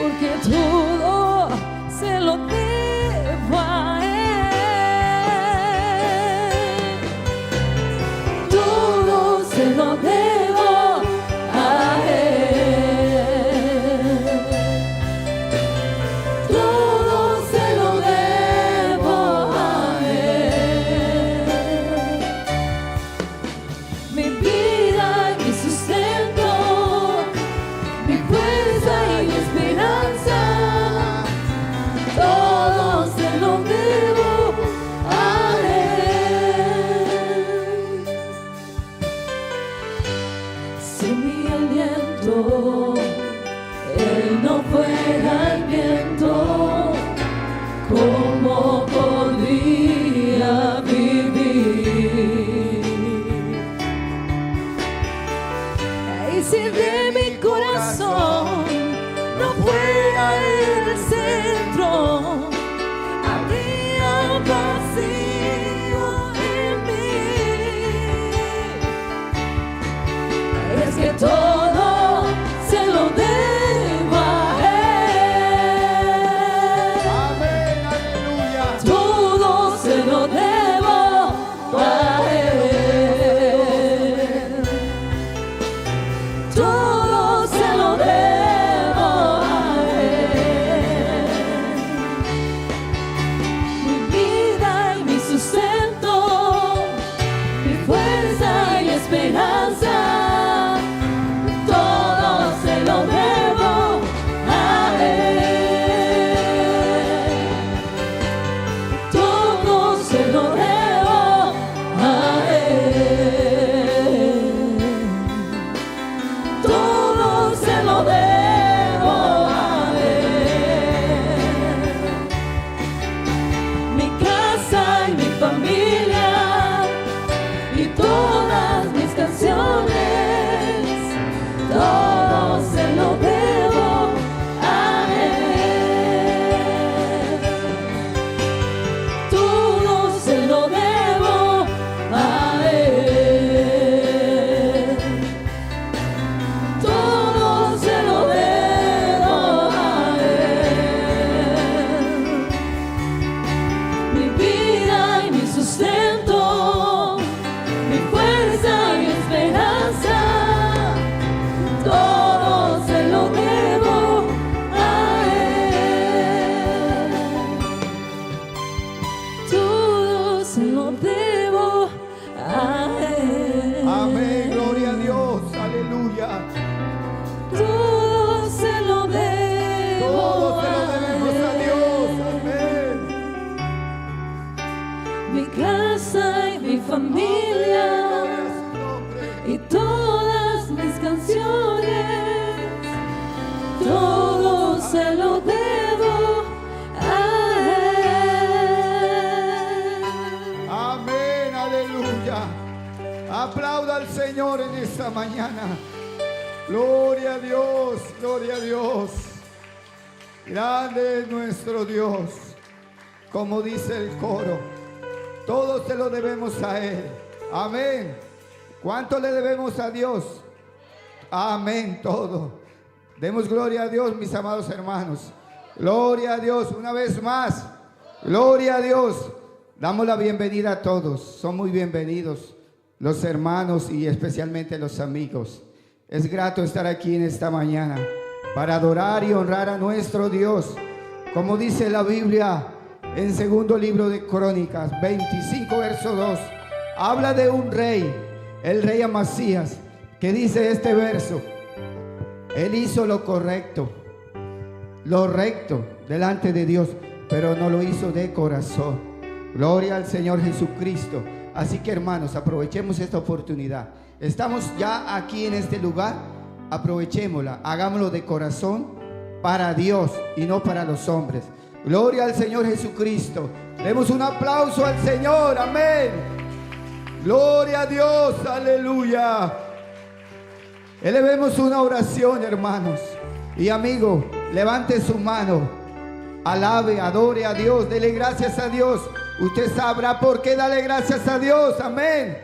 porque todo se lo debo a Él. Todo se lo debo a Él. Todo se lo debo a Él. Mi vida y mi sustento, mi fuerza y mi esperanza, todo se lo debo a Él. Si mi aliento Él no fuera el viento, ¿cómo podría vivir? Y si de mi corazón no fuera el centro, habría un vacío en mí. Es que todo se lo debo a Él. Amén, aleluya. Todo se lo debo a Él. Todo se lo debo a Él. Mi vida y mi sustento, mi fuerza y esperanza, todo se lo debo a Él. Todo se lo debo a Él. Todo se lo debo a Él. Mi casa y mi familia y todas mis canciones, todo se lo debo a Él. Todo se lo debo a Él. Todo se lo debo a Él. Mi vida y mi sustento, mi fuerza y mi esperanza, todo se lo debo a Él. Todo se lo debo a Él. Amén, gloria a Dios, aleluya. Todo se lo debo Todo se lo debemos a Dios, a Él. amén. Mi casa y mi familia Gloria a su nombre. y todas mis canciones, todo se lo debo a Él. Amén, aleluya. Aplauda al Señor en esta mañana. Gloria a Dios, gloria a Dios. Grande es nuestro Dios. Como dice el coro, todo se lo debemos a Él. Amén. ¿Cuánto le debemos a Dios? Amén, todo. Demos gloria a Dios, mis amados hermanos. Gloria a Dios, una vez más. Gloria a Dios. Damos la bienvenida a todos. Son muy bienvenidos los hermanos y especialmente los amigos. Es grato estar aquí en esta mañana para adorar y honrar a nuestro Dios. Como dice la Biblia en segundo libro de Crónicas 25 verso 2, habla de un rey, el rey Amasías, que dice este verso: él hizo lo correcto, lo recto delante de Dios, pero no lo hizo de corazón. Gloria al Señor Jesucristo. Así que, hermanos, aprovechemos esta oportunidad. Estamos ya aquí en este lugar, aprovechémosla, hagámoslo de corazón para Dios y no para los hombres. Gloria al Señor Jesucristo. Demos un aplauso al Señor, amén. Gloria a Dios, aleluya. Elevemos una oración, hermanos. Y amigo, levante su mano, alabe, adore a Dios, dele gracias a Dios. Usted sabrá por qué darle gracias a Dios, amén.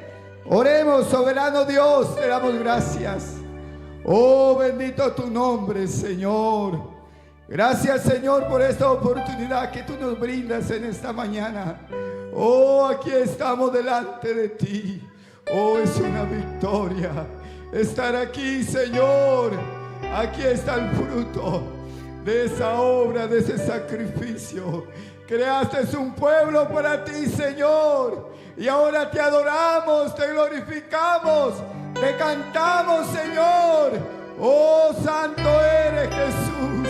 Oremos, soberano Dios, te damos gracias. Oh, bendito tu nombre, Señor. Gracias, Señor, por esta oportunidad que tú nos brindas en esta mañana. Oh, aquí estamos delante de ti. Oh, es una victoria estar aquí, Señor. Aquí está el fruto de esa obra, de ese sacrificio. Creaste un pueblo para ti, Señor. Y ahora te adoramos, te glorificamos, te cantamos, Señor. Oh, santo eres, Jesús.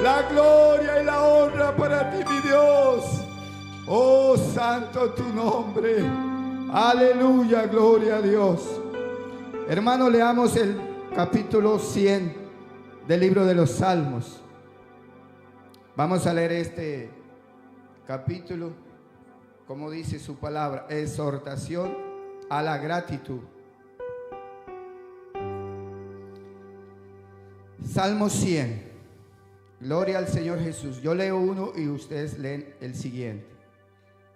La gloria y la honra para ti, mi Dios. Oh, santo tu nombre. Aleluya, gloria a Dios. Hermano, leamos el capítulo 100 del libro de los Salmos. Vamos a leer este capítulo, como dice su palabra, exhortación a la gratitud. Salmo 100. Gloria al Señor Jesús. Yo leo uno y ustedes leen el siguiente.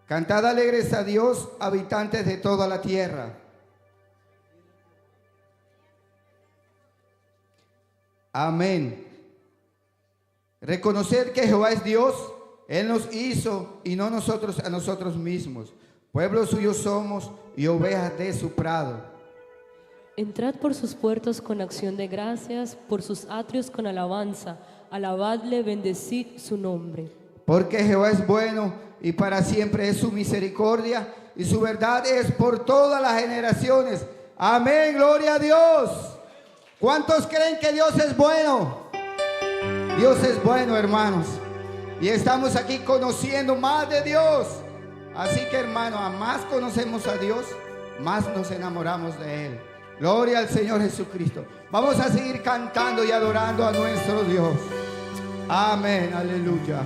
Cantad alegres a Dios, habitantes de toda la tierra. Amén. Reconocer que Jehová es Dios. Él nos hizo y no nosotros a nosotros mismos. Pueblo suyo somos y ovejas de su prado. Entrad por sus puertos con acción de gracias, por sus atrios con alabanza. Alabadle, bendecid su nombre. Porque Jehová es bueno y para siempre es su misericordia y su verdad es por todas las generaciones. Amén, gloria a Dios. ¿Cuántos creen que Dios es bueno? Dios es bueno, hermanos. Y estamos aquí conociendo más de Dios. Así que, hermano, a más conocemos a Dios, más nos enamoramos de Él. Gloria al Señor Jesucristo. Vamos a seguir cantando y adorando a nuestro Dios. Amén, aleluya.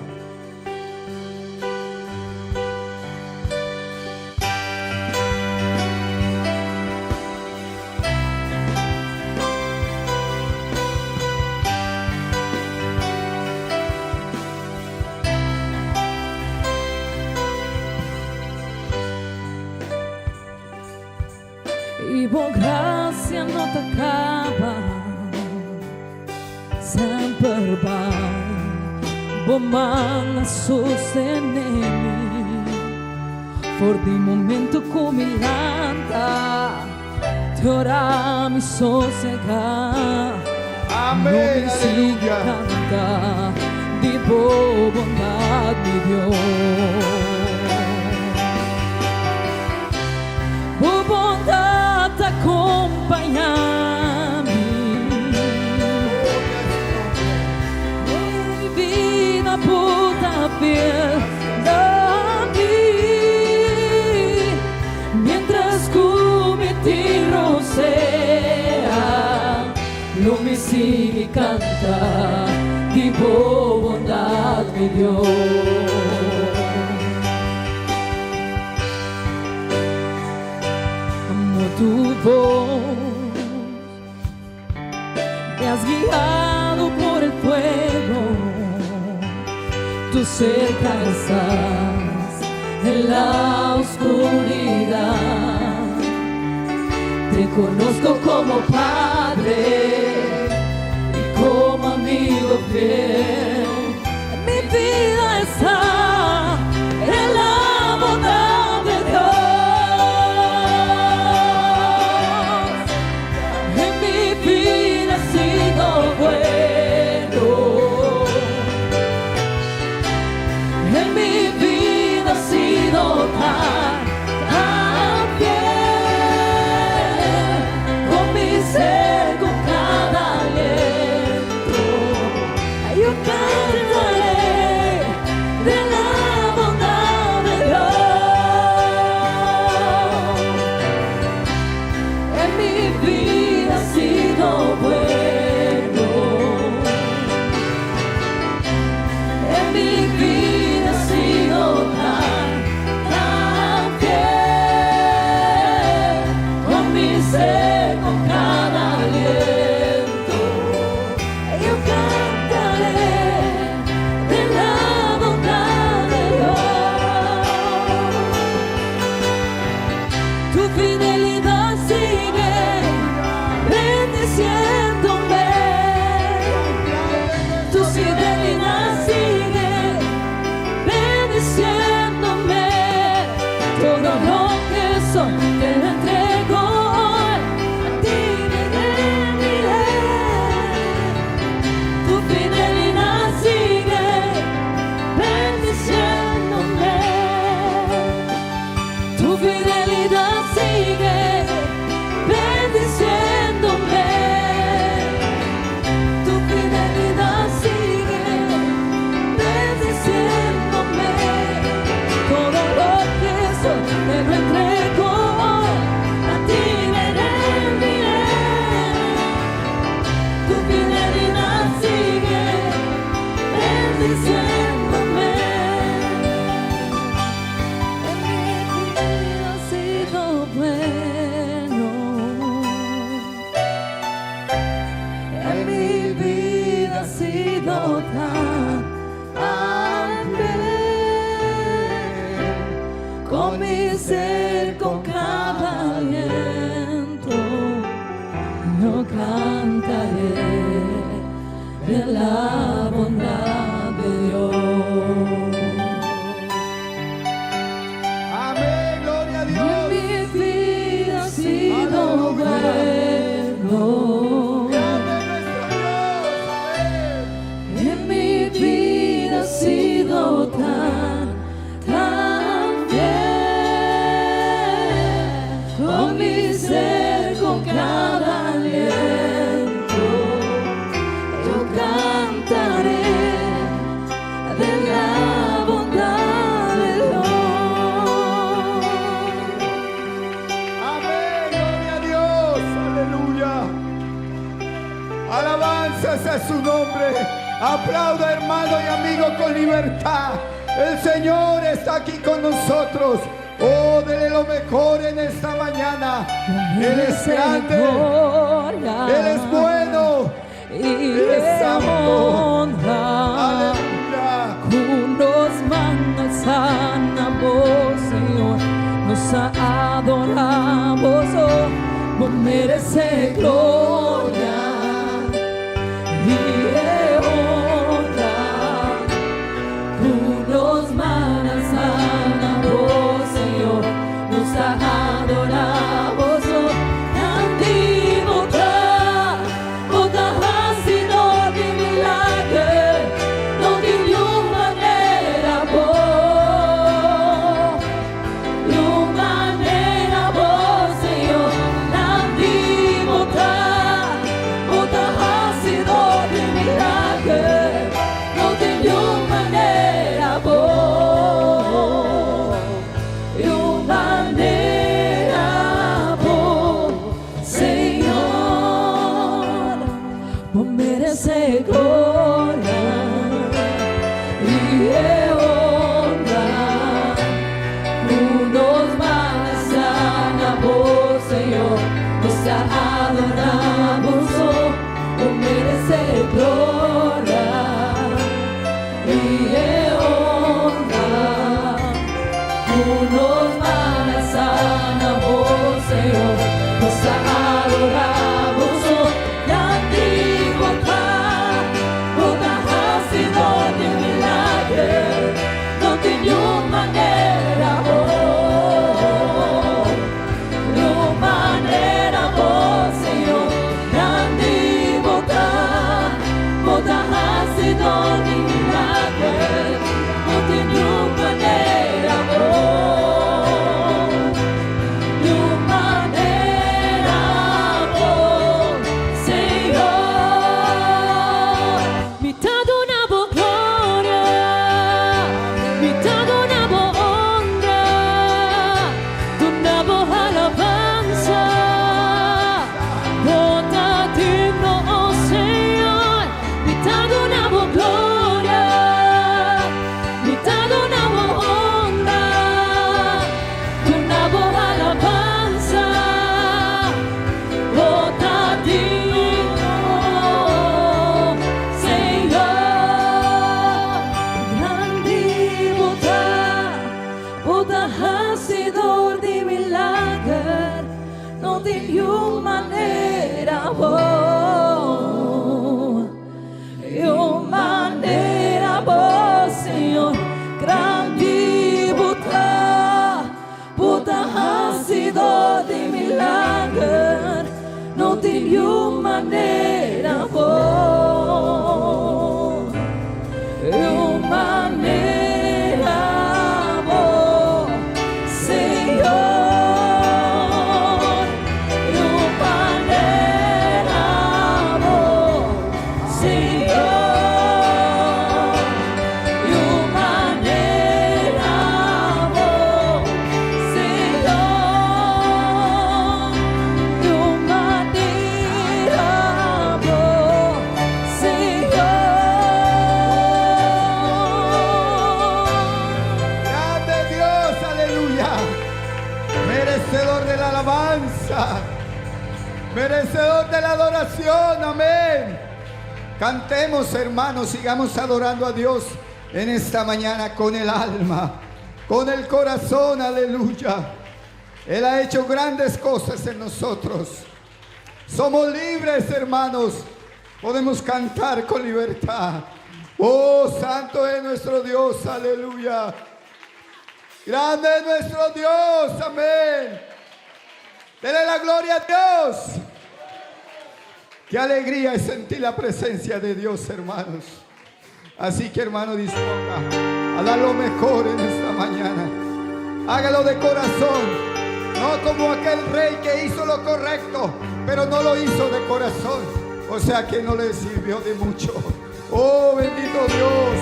I vår gracia no t'acaba, semperbai, vår man sostenemi, for di momento come l'anda, ti ora mi sossega, Amén, aleluya. canta di tua bondad, mi Dios. Tua bondad acompañami, mi vida puta piel da ti, mientras mi rosea, lo mi sigue canta, di tua bondad, mi Dios. Tu voz, me has guiado por el fuego, tú cerca estás en la oscuridad, te conozco como Padre y como amigo fiel, mi vida está en la bondad de Dios. Tan fiel, con mis yo cantaré de la bondad de Dios. Amén, gloria a Dios. Mi vida ha sido bueno. En mi vida ha sido tan fiel. Con mi ser, con cada aliento, yo cantaré de la bondad de Dios. Amén, gloria a Dios, aleluya. Alabanzas a su nombre. Aplauda, hermano y amigo, con libertad. El Señor está aquí con nosotros. Oh, dele lo mejor en esta mañana. Él es grande, Él es bueno, Él es santo. Aleluya. Nos mandanamos, Señor, nos adoramos, oh, vos mereces gloria y honra. Tú nos mandas Señor, nos adoramos, oh, nandivota, vota hasido di milagre, non di manera Señor, nandivota, vota hasido di milagre, non di manera merece gloria y honra. Tú nos mandas a vos, Señor, nos adoramos, oh, merece gloria y honra. Tú nos mandas a vos, Señor, nos adoramos, oh, no tiene manera, Señor, grande bota hasido di milagre, no tiene manera, Señor, mitad una gloria. Hacedor de milagres, no de manera, Señor, grande bota hacedor de milagres, no de manera, merecedor de la alabanza, merecedor de la adoración. Amén. Cantemos, hermanos, sigamos adorando a Dios en esta mañana con el alma, con el corazón. Aleluya. Él ha hecho grandes cosas en nosotros. Somos libres, hermanos. Podemos cantar con libertad. Oh, santo es nuestro Dios, aleluya. Grande es nuestro Dios, amén. Dele la gloria a Dios. Qué alegría es sentir la presencia de Dios, hermanos. Así que, hermano, disponga a dar lo mejor en esta mañana. Hágalo de corazón. No como aquel rey que hizo lo correcto, pero no lo hizo de corazón. O sea que no le sirvió de mucho. Oh, bendito Dios.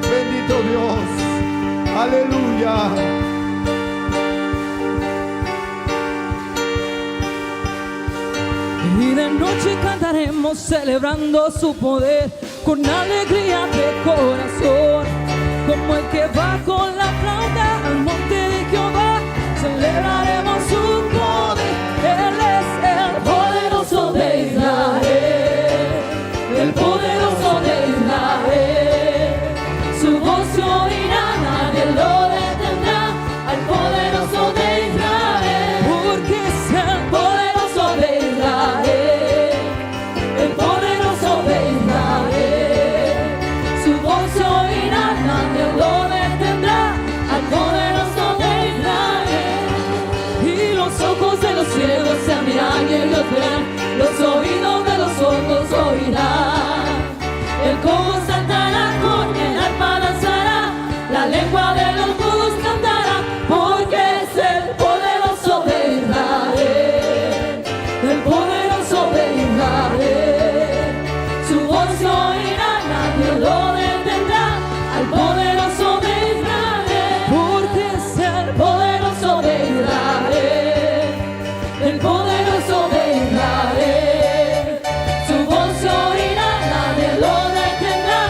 Bendito Dios. Aleluya. Y de noche cantaremos celebrando su poder con alegría de corazón, como el que va con la flauta al monte de Jehová. Celebraremos su poder. Él es el poderoso de Israel, el poderoso de Israel. Su voz se oirá, nadie lo detendrá, al poderoso de Israel, porque es el poderoso de Israel, el poderoso de Israel. Su voz se oirá, nadie lo detendrá, al poderoso de Israel. Y los ojos de los ciegos se abrirán y ellos verán, los oídos de los sordos oirán. El cojo saltará, con el arpa danzará, la lengua de los mudos cantará, porque es el poderoso de Israel, el poderoso de Israel. Su voz se oirá, nadie lo detendrá, al poderoso de Israel, porque es el poderoso de Israel, el poderoso de Israel. Su voz se oirá, nadie lo detendrá,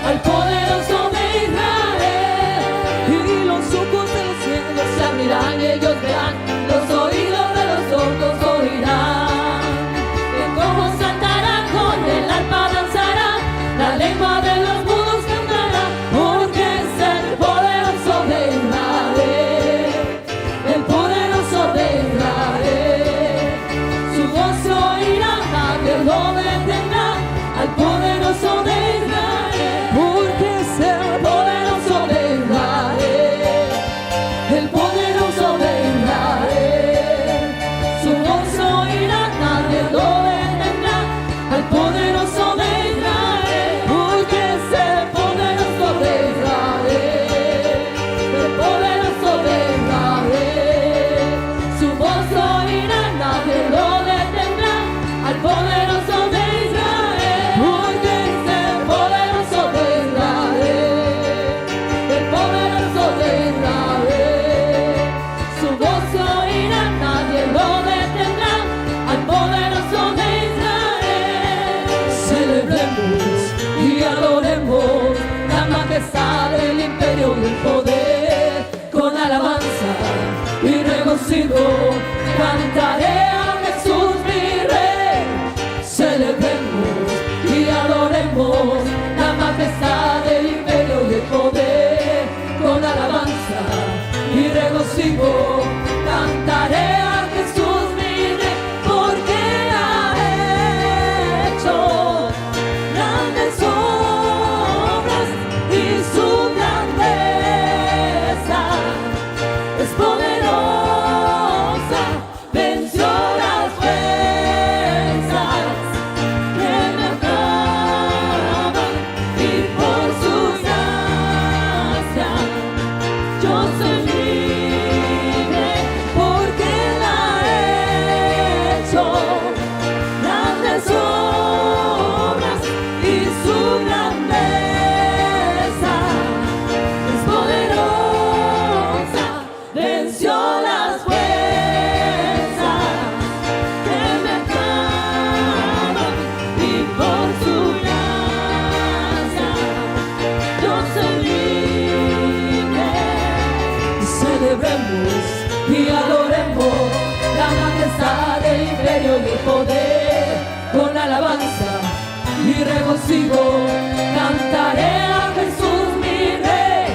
al poderoso de Israel. Y los ojos de los ciegos se abrirán y ellos verán, los oídos de los sordos oirán. El cojo saltará, con el arpa danzará, la lengua de los mudos cantará, porque es el poderoso de Israel, el poderoso de Israel. Su voz se oirá, nadie lo detendrá, al poderoso de Israel, porque es el poderoso de Israel, el poderoso de Israel. Su voz se oirá, nadie lo detendrá, al poderoso de Israel, porque es el poderoso de Israel, el poderoso de Israel. Su voz se oirá, nadie lo detendrá, al poderoso de Israel, porque es el poderoso de Israel, el poderoso de Israel. Su voz se oirá, nadie lo detendrá, al poderoso de Israel. Celebremos y adoremos la majestad del imperio y el poder, con alabanza y regocijo cantaré a Jesús mi Rey. Celebremos y adoremos la majestad del imperio y el poder, con alabanza y regocijo cantaré a Jesús mi Rey, porque ha hecho grandes obras y su grandeza es poderosa, venció las fuerzas que me acaban, y por su gracia yo soy libre, porque Él ha hecho grandes obras y su grandeza es poderosa, venció las fuerzas que me acaban, y por su gracia yo soy libre. Celebremos y adoremos la majestad del imperio y el poder, con alabanza y regocijo cantaré a Jesús mi Rey.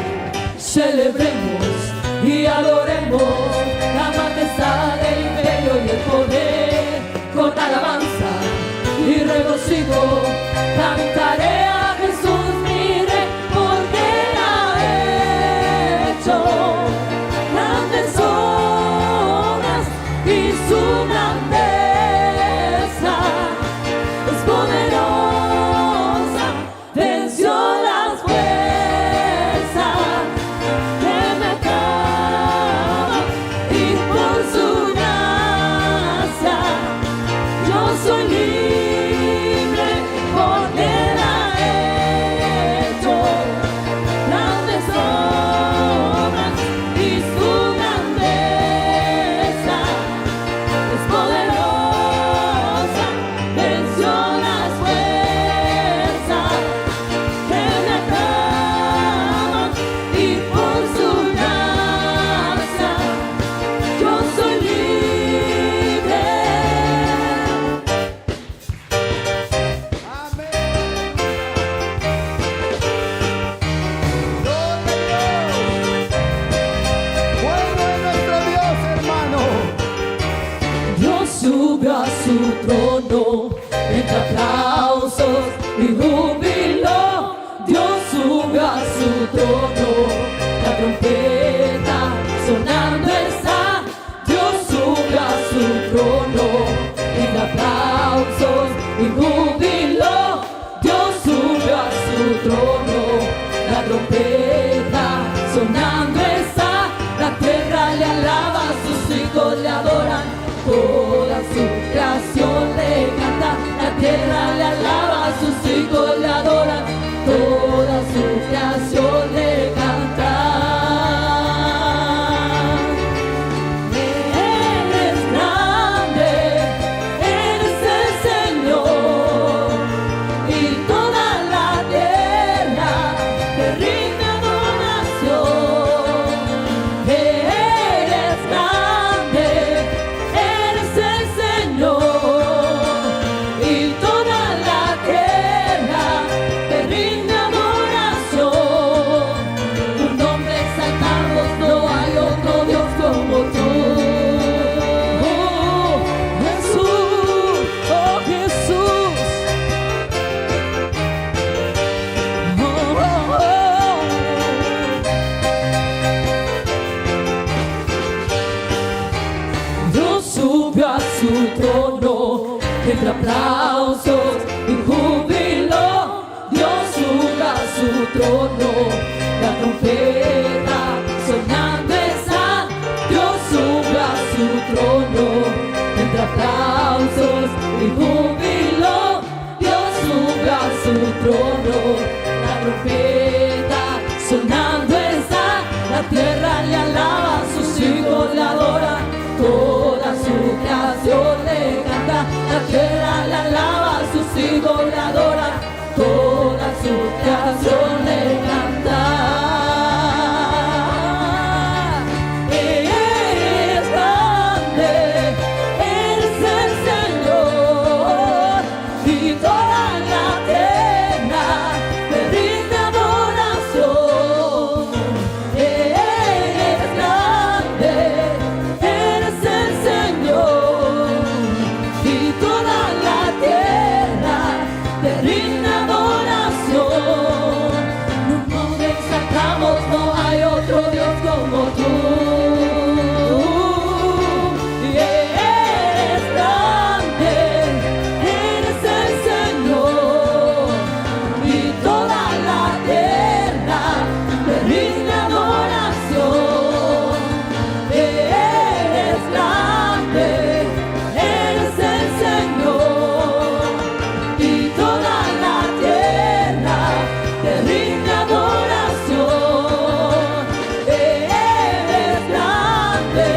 Celebremos y adoremos la majestad del imperio y el poder, con alabanza sido. Cantaré a Jesús mi Rey, porque Él ha hecho grandes obras y su grandeza es poderosa, venció las fuerzas que me acaban, y por su gracia yo soy libre, porque Él ha hecho grandes obras y su grandeza es poderosa, venció las fuerzas que me acaban, y por su gracia yo soy libre. Bueno es nuestro Dios, hermano. Dios subió a su trono entre aplausos y júbilo. Dios subió a su trono, la trompeta sonando está. Dios subió a su trono entre aplausos y júbilo. Dios subió a su trono, la trompeta sonando está. La tierra le alaba, sus hijos le adoran, toda su creación le canta. La tierra le alaba, sus hijos le adoran, toda su creación le canta. Eres grande, eres el Señor, y toda la tierra te rinde adoración. Eres grande, eres el Señor, y toda la tierra te rinde adoración. Tu nombre exaltamos, no hay otro Dios como tú. Jesús, oh Jesús. Dios subió a su trono entre aplausos y júbilo. Dios subió a su trono, la trompeta sonando está. Dios subió a su trono entre aplausos y júbilo. Dios subió a su trono, la trompeta sonando está. La tierra le alaba, sus hijos le adoran, toda su creación le canta. La tierra le alaba, sus hijos le adoran, toda su creación le canta. Eres grande, eres el Señor, y toda la tierra te rinde adoración. Eres grande, eres el Señor, y toda la tierra te rinde adoración. No te exaltamos, no hay otro Dios como tú. Y eres grande, eres el Señor, y toda la tierra te rinde adoración. Eres grande, eres el Señor, y toda la tierra te rinde adoración. Eres grande,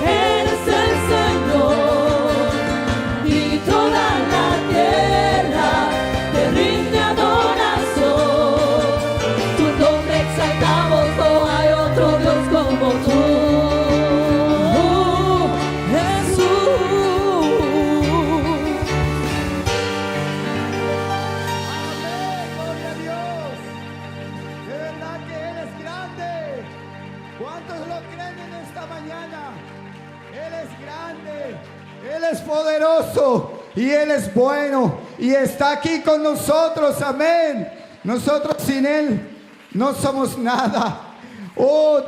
eres el Señor, y toda la tierra te rinde adoración. Tu nombre exaltamos, no hay otro Dios como tú. Jesús. Amén, gloria a Dios. De verdad que Él es grande. ¿Cuántos lo creen en esta mañana? Él es grande, Él es poderoso y Él es bueno. y está aquí con nosotros. Amén. Nosotros sin Él no somos nada. Oh,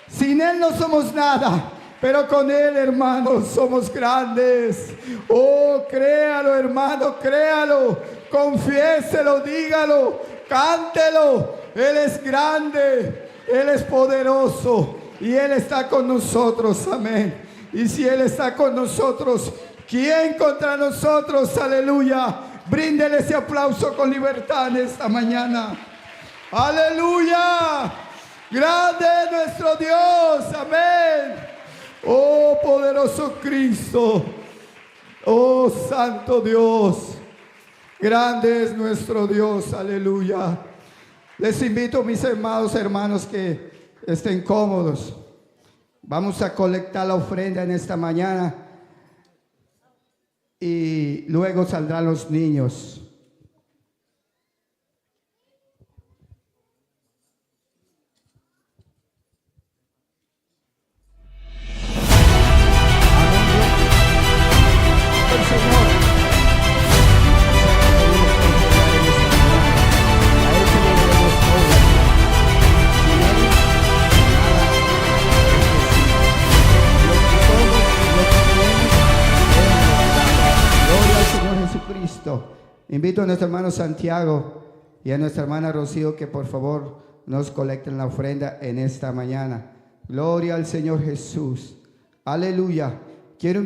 sin Él no somos nada. Pero con Él, hermanos, somos grandes. Oh, créalo, hermano, créalo. Confiéselo, dígalo, cántelo. Él es grande, Él es poderoso y Él está con nosotros. Amén. Y si Él está con nosotros, ¿quién contra nosotros? Aleluya. Bríndele ese aplauso con libertad en esta mañana. Aleluya. Grande es nuestro Dios. Amén. Oh, poderoso Cristo. Oh, santo Dios. Grande es nuestro Dios. Aleluya. Les invito, mis amados hermanos, que estén cómodos. Vamos a colectar la ofrenda en esta mañana. Y luego saldrán los niños. Invito a nuestro hermano Santiago y a nuestra hermana Rocío que por favor nos colecten la ofrenda en esta mañana. Gloria al Señor Jesús. Aleluya. Quiero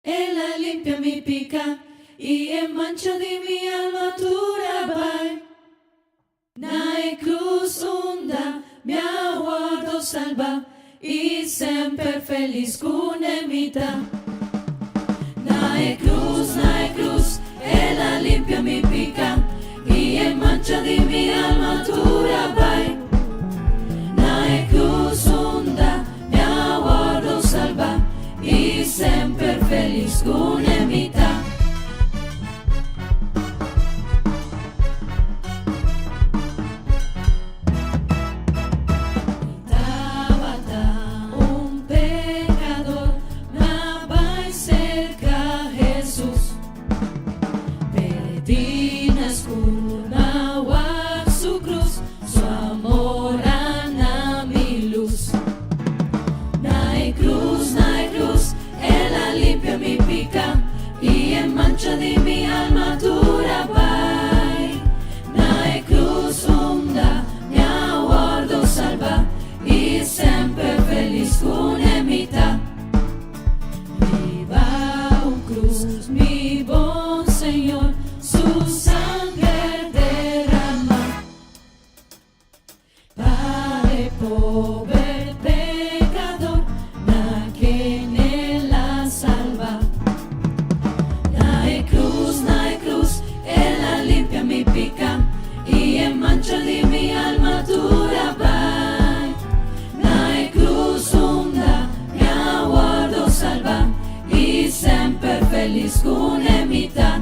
Ella limpia mi pica y en mancha di mi alma tu rabai. Nai cruz onda mi aguardo salva y sempre feliz con emita. Nae cruz, ella limpia mi pica y en mancha di mi alma tu rabai. Nae cruz onda mi aguardo salva y sempre feliz con emita. Un pecador me va cerca Jesús. Pedinas curva su cruz, su amor ana mi luz. Nae cruz, ella limpia mi pica y en mancha di mi alma tu rabai. Nae cruz onda mi aguardo salva y sempre feliz con emita. Viva un cruz, mi buen Señor, su sangre derrama. Padre pobre pecador, na quien él la salva. Nae cruz, ella limpia mi pica y en mancha di mi alma tu rabai. Nae cruz onda mi aguardo salva y sempre feliz con emita.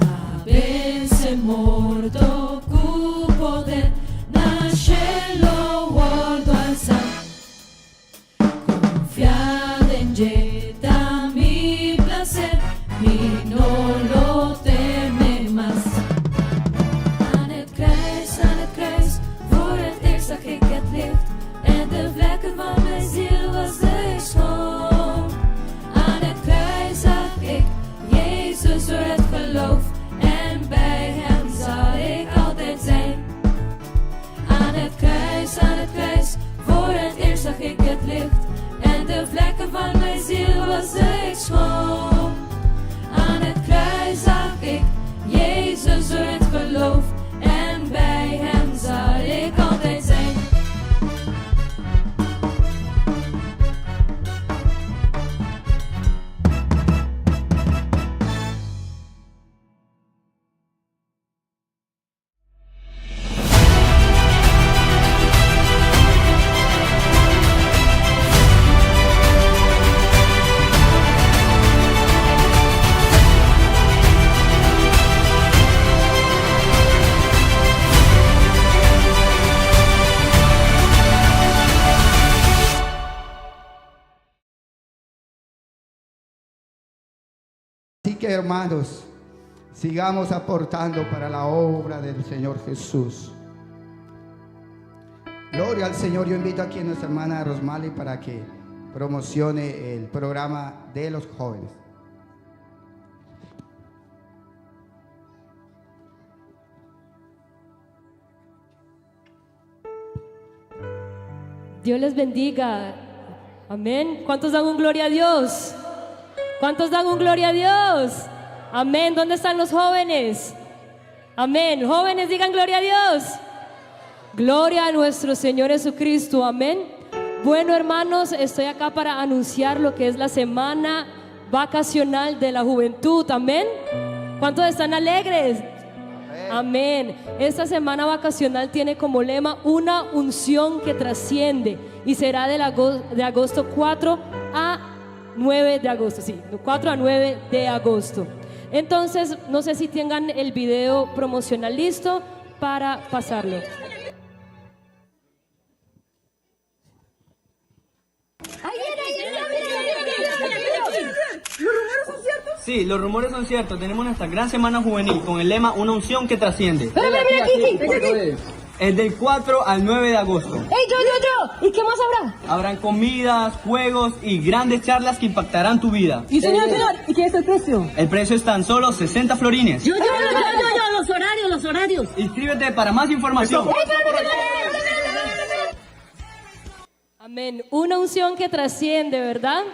Avesse morto cu poder nascelo guardo alzar. Confiad en jeta mi placer, mi no lo teme más. Anet kruis, voor het eerst zag ik het licht en de vlekken van mijn ziel was de schoon. Aan het kruis zag ik Jezus Así que, hermanos, sigamos aportando para la obra del Señor Jesús. Gloria al Señor. Yo invito aquí a nuestra hermana Rosmali para que promocione el programa de los jóvenes. Dios les bendiga. Amén. ¿Cuántos dan un gloria a Dios? ¿Cuántos dan un gloria a Dios? Amén. ¿Dónde están los jóvenes? Amén. Jóvenes, digan gloria a Dios. Gloria a nuestro Señor Jesucristo. Amén. Bueno, hermanos, estoy acá para anunciar lo que es la semana vacacional de la juventud. Amén. ¿Cuántos están alegres? Amén. Esta semana vacacional tiene como lema una unción que trasciende y será de agosto 4 a 9 de agosto. Sí, 4 a 9 de agosto. Entonces, no sé si tengan el video promocional listo para pasarlo. Sí, los rumores son ciertos. Tenemos nuestra gran semana juvenil con el lema una unción que trasciende. Es del 4 al 9 de agosto. ¡Ey, yo! ¿Y qué más habrá? Habrán comidas, juegos y grandes charlas que impactarán tu vida. Y señor, ¿y qué es el precio? El precio es tan solo 60 florines. Yo, los horarios. Inscríbete para más información. Amén. Una unción que trasciende, ¿verdad?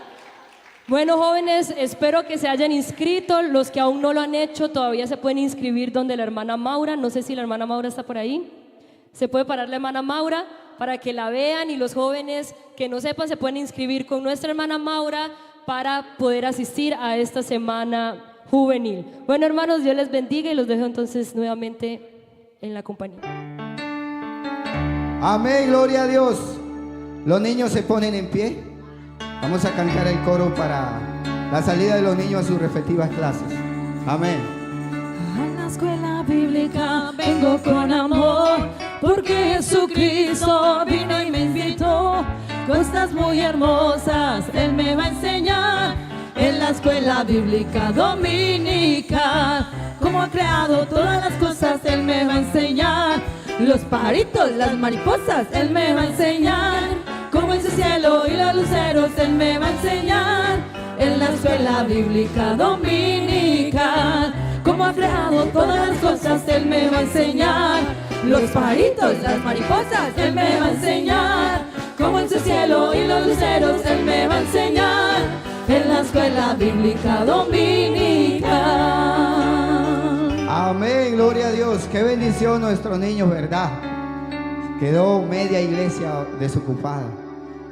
Bueno, jóvenes, espero que se hayan inscrito. Los que aún no lo han hecho, todavía se pueden inscribir donde la hermana Maura. No sé si la hermana Maura está por ahí. Se puede parar la hermana Maura para que la vean, y los jóvenes que no sepan se pueden inscribir con nuestra hermana Maura para poder asistir a esta semana juvenil. Bueno, hermanos, Dios les bendiga y los dejo entonces nuevamente en la compañía. Amén, gloria a Dios. Los niños se ponen en pie. Vamos a cantar el coro para la salida de los niños a sus respectivas clases. Amén. A la escuela bíblica vengo con amor, porque Jesucristo vino y me invitó. Cosas muy hermosas Él me va a enseñar en la escuela bíblica dominical. Cómo ha creado todas las cosas Él me va a enseñar. Los pajaritos, las mariposas Él me va a enseñar. Cómo es el cielo y los luceros Él me va a enseñar en la escuela bíblica dominical. Cómo ha creado todas las cosas Él me va a enseñar. Los pajaritos, las mariposas Él me va a enseñar. Cómo es el cielo y los luceros Él me va a enseñar en la escuela bíblica dominical. Amén, gloria a Dios. Qué bendición nuestros niños, ¿verdad? Quedó media iglesia desocupada.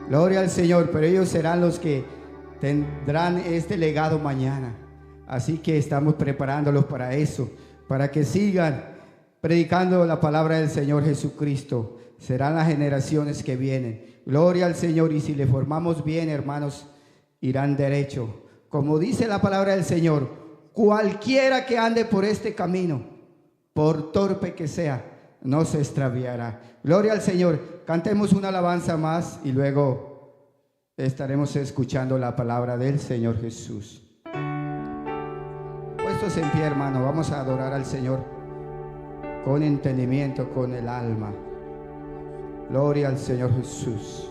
Gloria al Señor, pero ellos serán los que tendrán este legado mañana. Así que estamos preparándolos para eso, para que sigan predicando la palabra del Señor Jesucristo. Serán las generaciones que vienen. Gloria al Señor, y si le formamos bien, hermanos, irán derecho. Como dice la palabra del Señor, cualquiera que ande por este camino, por torpe que sea, no se extraviará. Gloria al Señor. Cantemos una alabanza más y luego estaremos escuchando la palabra del Señor Jesús. Puestos en pie, hermano, vamos a adorar al Señor con entendimiento, con el alma. Gloria al Señor Jesús.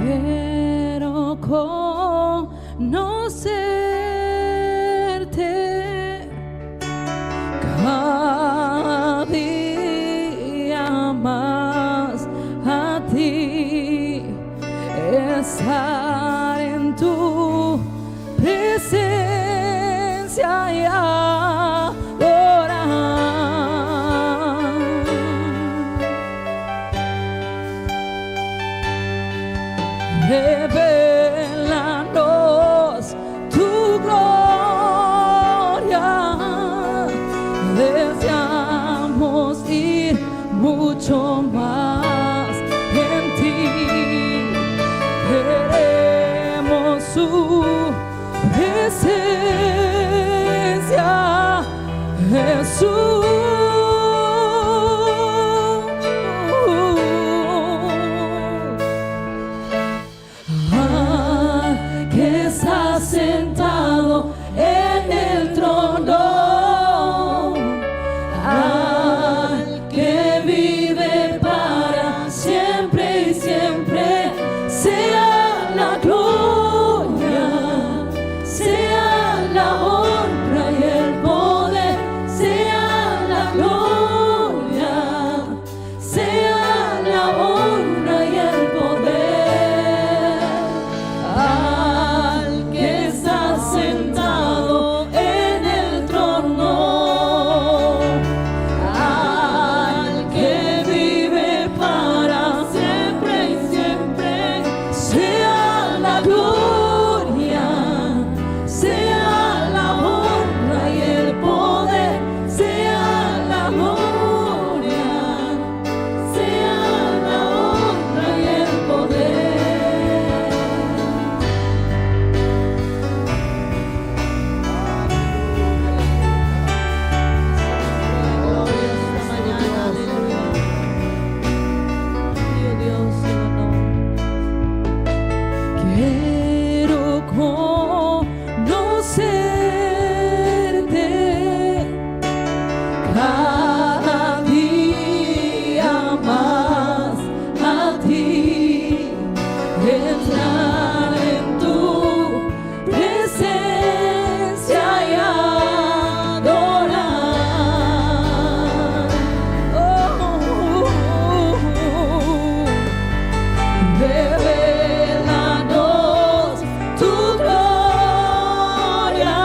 Quiero conocerte cada día más, a ti, estar en tu presencia y adorar. Revelanos tu gloria, deseamos ir mucho más en ti. Que está sentado en el trono, al que vive para siempre y siempre, sea la gloria, sea la honra y el poder, sea la gloria, sea la honra y el poder, al que está sentado en el trono, al que vive para siempre y siempre, sea la gloria, sea la honra y el poder, sea la gloria, sea la honra y el poder. Quiero conocerte cada día más a ti, entrar en tu presencia y adorar. Revelanos tu gloria,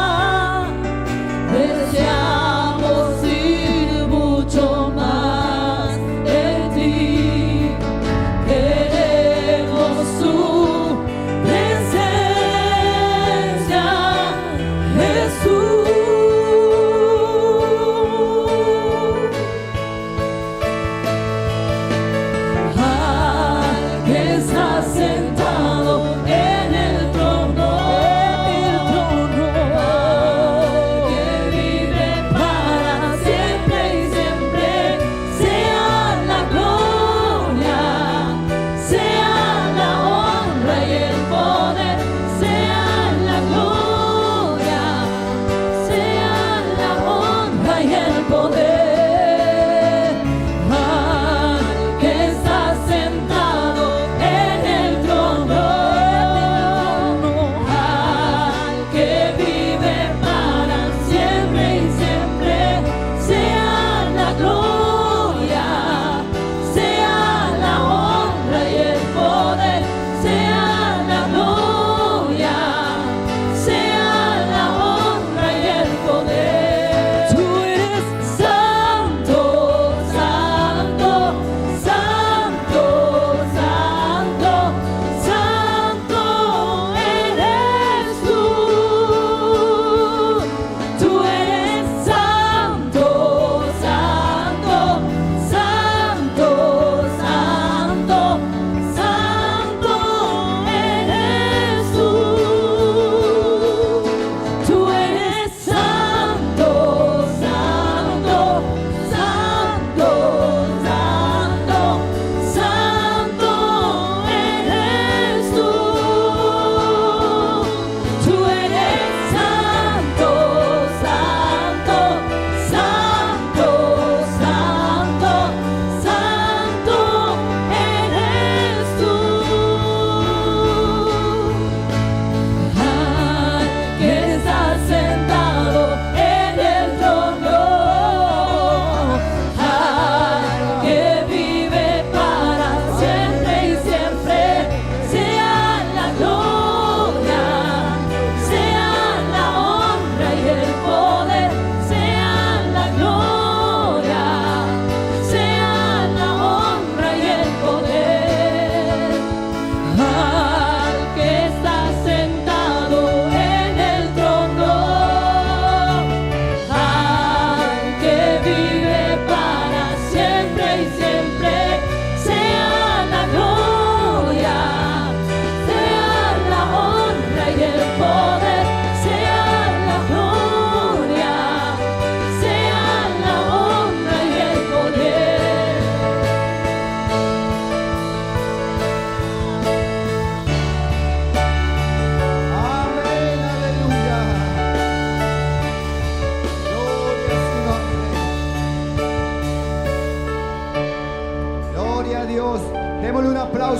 deseamos ir mucho más de ti, queremos tu presencia, Jesús. Al que está sentado en el trono, al que vive para siempre y siempre, sea la gloria, sea la honra y el poder, sea la gloria, sea la honra y el poder, al que está sentado en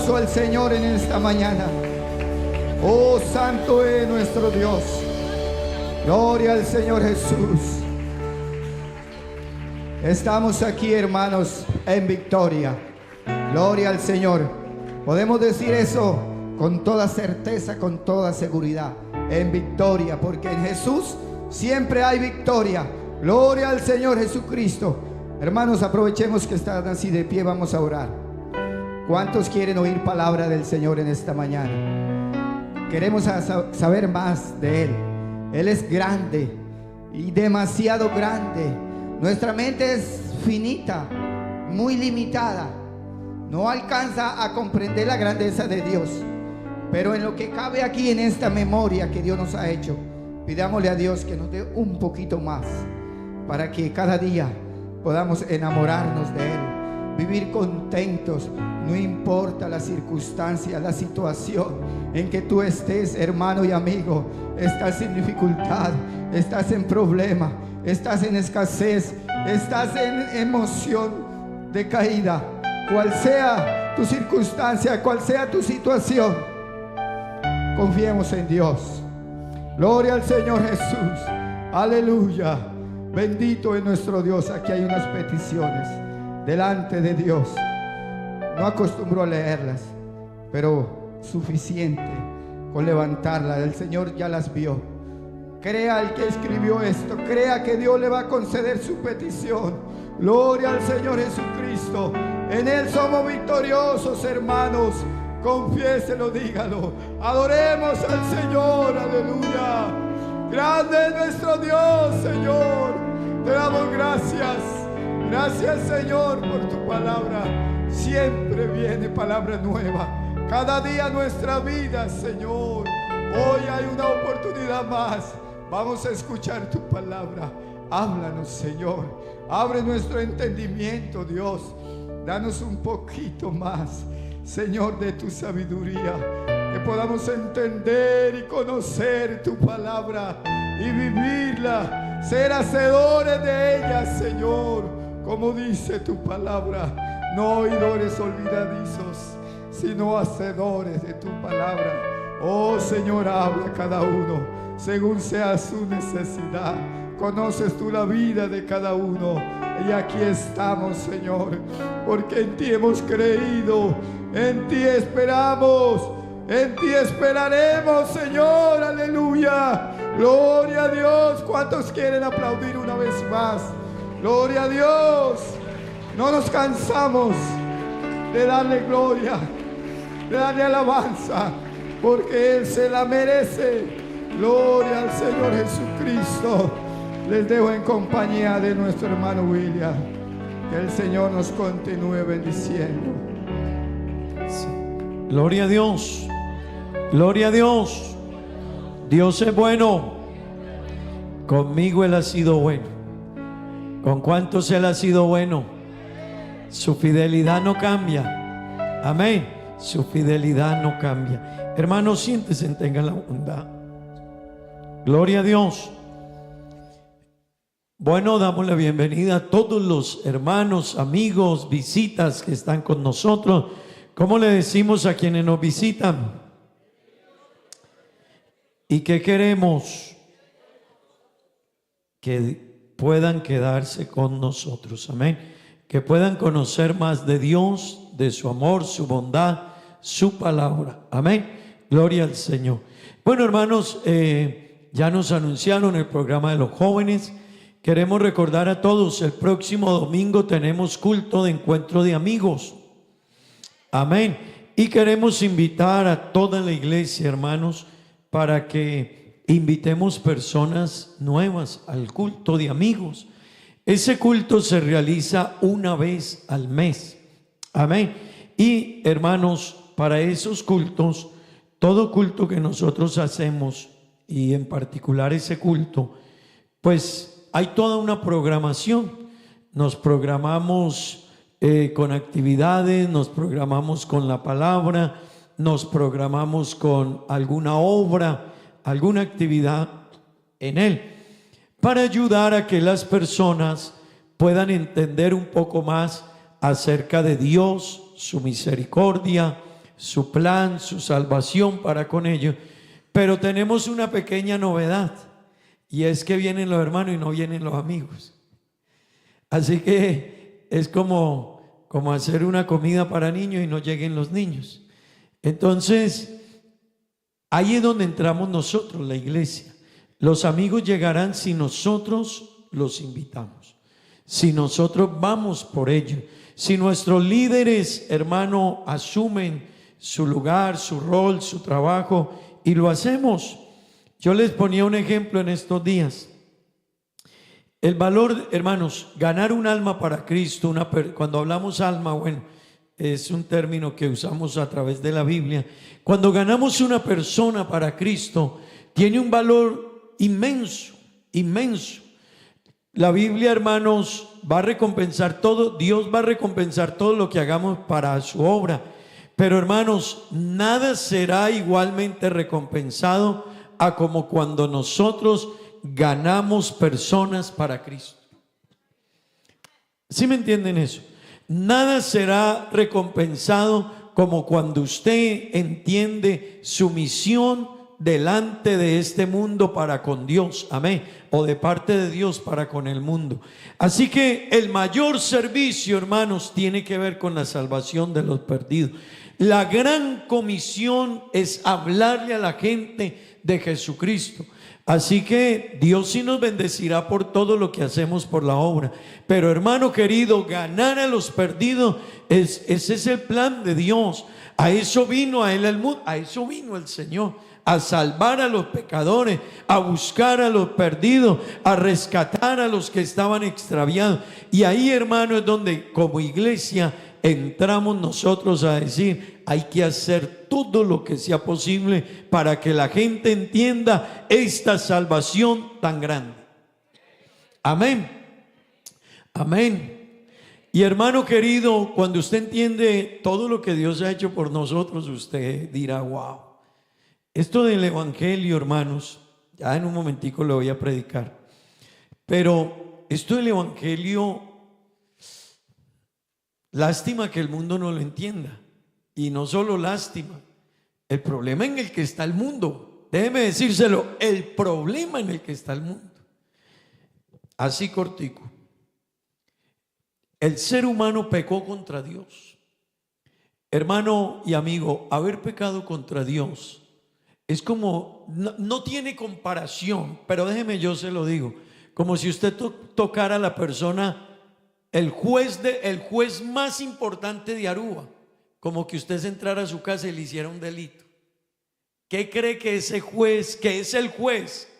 poderoso el Señor en esta mañana. Oh, santo es nuestro Dios. Gloria al Señor Jesús. Estamos aquí, hermanos, en victoria. Gloria al Señor. Podemos decir eso con toda certeza, con toda seguridad. En victoria, porque en Jesús siempre hay victoria. Gloria al Señor Jesucristo. Hermanos, aprovechemos que están así de pie, vamos a orar. ¿Cuántos quieren oír palabra del Señor en esta mañana? Queremos saber más de Él. Él es grande y demasiado grande. Nuestra mente es finita, muy limitada. No alcanza a comprender la grandeza de Dios. Pero en lo que cabe aquí en esta memoria que Dios nos ha hecho, pidámosle a Dios que nos dé un poquito más, para que cada día podamos enamorarnos de Él, vivir contentos. No importa la circunstancia, la situación en que tú estés, hermano y amigo. Estás en dificultad, estás en problema, estás en escasez, estás en emoción de caída. Cual sea tu circunstancia, cual sea tu situación, confiemos en Dios. Gloria al Señor Jesús. Aleluya. Bendito es nuestro Dios. Aquí hay unas peticiones delante de Dios. No acostumbro a leerlas, pero suficiente con levantarlas. El Señor ya las vio. Crea el que escribió esto, crea que Dios le va a conceder su petición. Gloria al Señor Jesucristo. En Él somos victoriosos, hermanos. Confiéselo, dígalo. Adoremos al Señor, aleluya. Grande es nuestro Dios, Señor. Te damos gracias. Gracias, Señor, por tu palabra. Siempre viene palabra nueva. Cada día nuestra vida, Señor. Hoy hay una oportunidad más. Vamos a escuchar tu palabra. Háblanos, Señor. Abre nuestro entendimiento, Dios. Danos un poquito más, Señor, de tu sabiduría. Que podamos entender y conocer tu palabra y vivirla. Ser hacedores de ella, Señor. Como dice tu palabra. No oidores olvidadizos, sino hacedores de tu palabra. Oh, Señor, habla a cada uno según sea su necesidad. Conoces tú la vida de cada uno. Y aquí estamos, Señor, porque en ti hemos creído, en ti esperamos, en ti esperaremos, Señor. Aleluya. Gloria a Dios. ¿Cuántos quieren aplaudir una vez más? Gloria a Dios. No nos cansamos de darle gloria, de darle alabanza, porque Él se la merece. Gloria al Señor Jesucristo. Les dejo en compañía de nuestro hermano William. Que el Señor nos continúe bendiciendo. Gloria a Dios. Gloria a Dios. Dios es bueno. Conmigo Él ha sido bueno. ¿Con cuántos Él ha sido bueno? Su fidelidad no cambia. Amén. Su fidelidad no cambia. Hermanos, siéntense, tengan la bondad. Gloria a Dios. Bueno, damos la bienvenida a todos los hermanos, amigos, visitas que están con nosotros. ¿Cómo le decimos a quienes nos visitan? ¿Y qué queremos? Que puedan quedarse con nosotros. Amén. Que puedan conocer más de Dios, de su amor, su bondad, su palabra. Amén. Gloria al Señor. Bueno, hermanos, ya nos anunciaron el programa de los jóvenes. Queremos recordar a todos, el próximo domingo tenemos culto de encuentro de amigos. Amén. Y queremos invitar a toda la iglesia, hermanos, para que invitemos personas nuevas al culto de amigos. Ese culto se realiza una vez al mes. Amén. Y hermanos, para esos cultos, todo culto que nosotros hacemos, y en particular ese culto, pues hay toda una programación. Nos programamos con actividades, nos programamos con la palabra, nos programamos con alguna obra, alguna actividad en él, para ayudar a que las personas puedan entender un poco más acerca de Dios, su misericordia, su plan, su salvación para con ellos. Pero tenemos una pequeña novedad, y es que vienen los hermanos y no vienen los amigos. Así que es como hacer una comida para niños y no lleguen los niños. Entonces, ahí es donde entramos nosotros, la iglesia. Los amigos llegarán si nosotros los invitamos, si nosotros vamos por ellos, si nuestros líderes, hermano, asumen su lugar, su rol, su trabajo, y lo hacemos. Yo les ponía un ejemplo en estos días. El valor, hermanos, ganar un alma para Cristo, cuando hablamos alma, bueno, es un término que usamos a través de la Biblia. Cuando ganamos una persona para Cristo, tiene un valor inmenso, inmenso. La Biblia, hermanos, va a recompensar todo. Dios va a recompensar todo lo que hagamos para su obra. Pero, hermanos, nada será igualmente recompensado a como cuando nosotros ganamos personas para Cristo. ¿Sí me entienden eso? Nada será recompensado como cuando usted entiende su misión delante de este mundo para con Dios, amén, o de parte de Dios para con el mundo. Así que el mayor servicio, hermanos, tiene que ver con la salvación de los perdidos. La gran comisión es hablarle a la gente de Jesucristo. Así que Dios sí nos bendecirá por todo lo que hacemos por la obra. Pero, hermano querido, ganar a los perdidos, ese es el plan de Dios. A eso vino a él el mundo, a eso vino el Señor, a salvar a los pecadores, a buscar a los perdidos, a rescatar a los que estaban extraviados. Y ahí, hermano, es donde como iglesia entramos nosotros a decir: hay que hacer todo lo que sea posible para que la gente entienda esta salvación tan grande. Amén. Amén. Y, hermano querido, cuando usted entiende todo lo que Dios ha hecho por nosotros, usted dirá: wow. Esto del evangelio, hermanos, ya en un momentico lo voy a predicar, pero esto del evangelio, lástima que el mundo no lo entienda. Y no solo lástima, el problema en el que está el mundo, déjeme decírselo, el problema en el que está el mundo, así cortico. El ser humano pecó contra Dios. Hermano y amigo, haber pecado contra Dios es como, no tiene comparación, pero déjeme yo se lo digo, como si usted tocara a la persona, el juez más importante de Aruba, como que usted se entrara a su casa y le hiciera un delito. ¿Qué cree que ese juez, que es el juez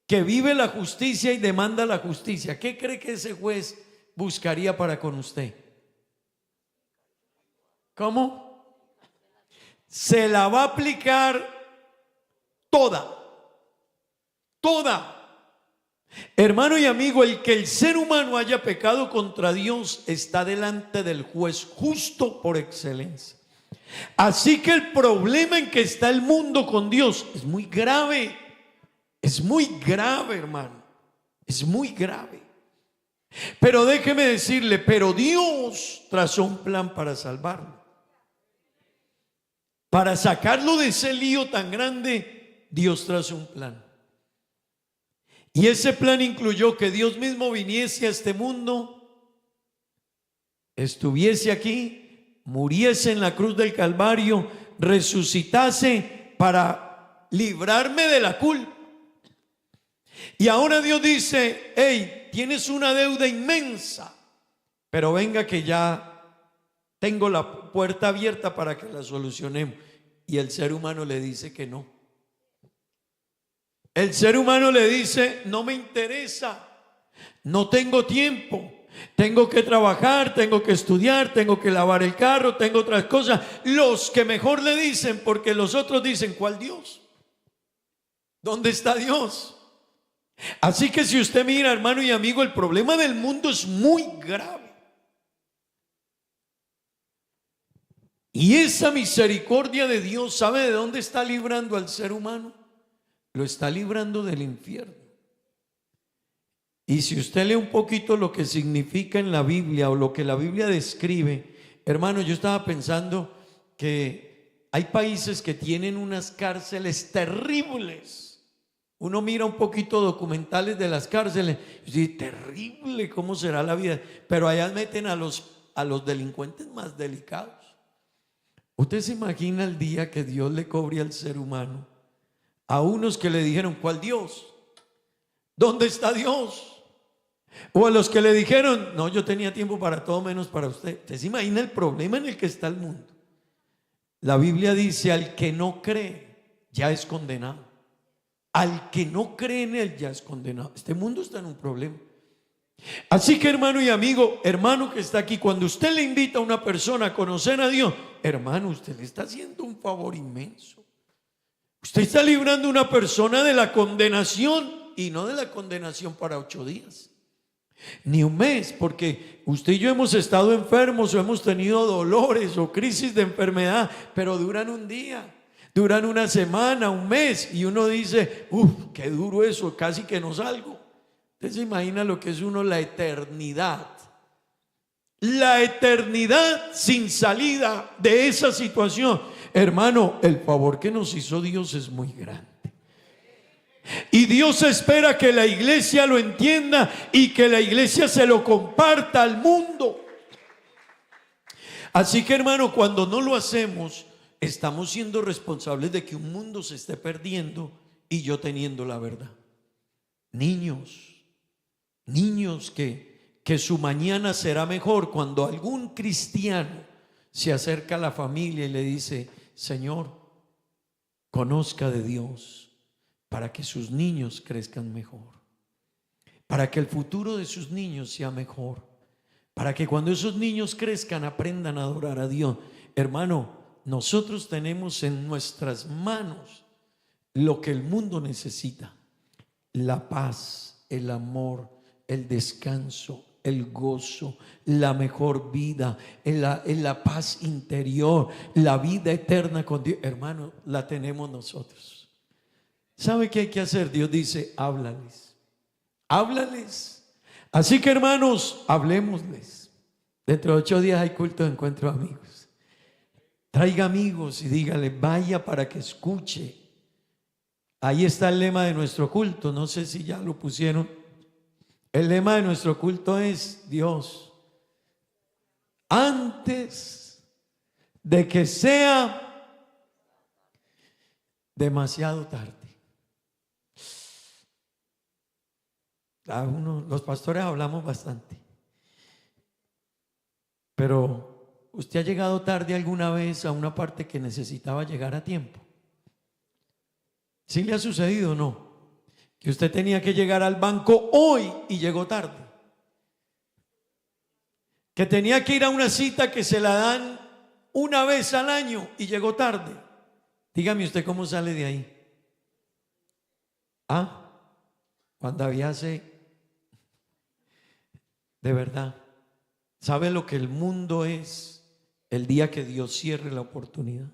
que vive la justicia y demanda la justicia, qué cree que ese juez buscaría para con usted? ¿Cómo? Se la va a aplicar toda. Hermano y amigo, el que el ser humano haya pecado contra Dios está delante del juez justo por excelencia. Así que el problema en que está el mundo con Dios es muy grave. Es muy grave, hermano. Es muy grave. Pero déjeme decirle, pero Dios trazó un plan para salvarlo. Para sacarlo de ese lío tan grande, Dios trazó un plan. Y ese plan incluyó que Dios mismo viniese a este mundo, estuviese aquí, muriese en la cruz del Calvario, resucitase para librarme de la culpa. Y ahora Dios dice: hey, tienes una deuda inmensa, pero venga que ya tengo la puerta abierta para que la solucionemos. Y el ser humano le dice que no. El ser humano le dice: no me interesa, no tengo tiempo, tengo que trabajar, tengo que estudiar, tengo que lavar el carro, tengo otras cosas. Los que mejor le dicen, porque los otros dicen: ¿cuál Dios? ¿Dónde está Dios? Así que si usted mira, hermano y amigo, el problema del mundo es muy grave. Y esa misericordia de Dios, ¿sabe de dónde está librando al ser humano? Lo está librando del infierno. Y si usted lee un poquito lo que significa en la Biblia o lo que la Biblia describe, hermano, yo estaba pensando que hay países que tienen unas cárceles terribles. Uno mira un poquito documentales de las cárceles y dice, terrible, ¿cómo será la vida? Pero allá meten a los delincuentes más delicados. ¿Usted se imagina el día que Dios le cobre al ser humano? A unos que le dijeron, ¿cuál Dios? ¿Dónde está Dios? O a los que le dijeron, no, yo tenía tiempo para todo menos para usted. ¿Usted se imagina el problema en el que está el mundo? La Biblia dice, al que no cree ya es condenado. Al que no cree en él ya es condenado. Este mundo está en un problema. Así que, hermano y amigo, hermano que está aquí, cuando usted le invita a una persona a conocer a Dios, hermano, usted le está haciendo un favor inmenso. Usted está librando a una persona de la condenación, y no de la condenación para 8 días, ni un mes, porque usted y yo hemos estado enfermos o hemos tenido dolores o crisis de enfermedad, pero duran un día, duran una semana, un mes, y uno dice, qué duro eso, casi que no salgo. Usted se imagina lo que es uno la eternidad sin salida de esa situación. Hermano, el favor que nos hizo Dios es muy grande. Y Dios espera que la iglesia lo entienda y que la iglesia se lo comparta al mundo. Así que, hermano, cuando no lo hacemos, estamos siendo responsables de que un mundo se esté perdiendo y yo teniendo la verdad. Niños que su mañana será mejor cuando algún cristiano se acerca a la familia y le dice, Señor, conozca de Dios para que sus niños crezcan mejor, para que el futuro de sus niños sea mejor, para que cuando esos niños crezcan aprendan a adorar a Dios. Hermano, nosotros tenemos en nuestras manos lo que el mundo necesita: la paz, el amor, el descanso, el gozo, la mejor vida, la paz interior, la vida eterna con Dios. Hermano, la tenemos nosotros. ¿Sabe qué hay que hacer? Dios dice, háblales. Así que, hermanos, hablemosles. Dentro de 8 días hay culto de encuentro de amigos. Traiga amigos y dígale, vaya para que escuche. Ahí está el lema de nuestro culto. No sé si ya lo pusieron. El lema de nuestro culto es: Dios, antes de que sea demasiado tarde. Los pastores hablamos bastante, pero ¿usted ha llegado tarde alguna vez a una parte que necesitaba llegar a tiempo? ¿Sí le ha sucedido o no? Que usted tenía que llegar al banco hoy y llegó tarde. Que tenía que ir a una cita que se la dan una vez al año y llegó tarde. Dígame usted cómo sale de ahí. Cuando había de verdad, ¿sabe lo que el mundo es el día que Dios cierre la oportunidad?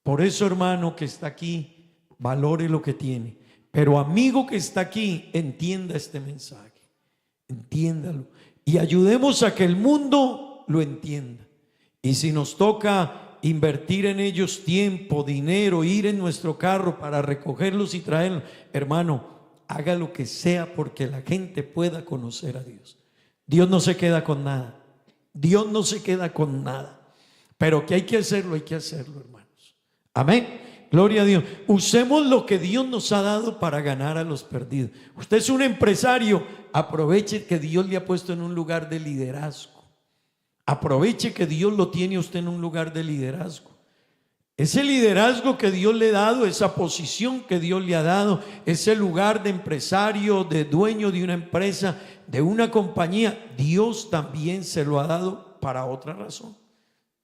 Por eso, hermano que está aquí, valore lo que tiene. Pero amigo que está aquí, entienda este mensaje, entiéndalo y ayudemos a que el mundo lo entienda. Y si nos toca invertir en ellos tiempo, dinero, ir en nuestro carro para recogerlos y traerlos, hermano, haga lo que sea porque la gente pueda conocer a Dios. Dios no se queda con nada. Dios no se queda con nada. Pero que hay que hacerlo, hermanos. Amén. Gloria a Dios. Usemos lo que Dios nos ha dado para ganar a los perdidos. Usted es un empresario, aproveche que Dios le ha puesto en un lugar de liderazgo. Aproveche que Dios lo tiene a usted en un lugar de liderazgo. Ese liderazgo que Dios le ha dado, esa posición que Dios le ha dado, ese lugar de empresario, de dueño de una empresa, de una compañía, Dios también se lo ha dado para otra razón.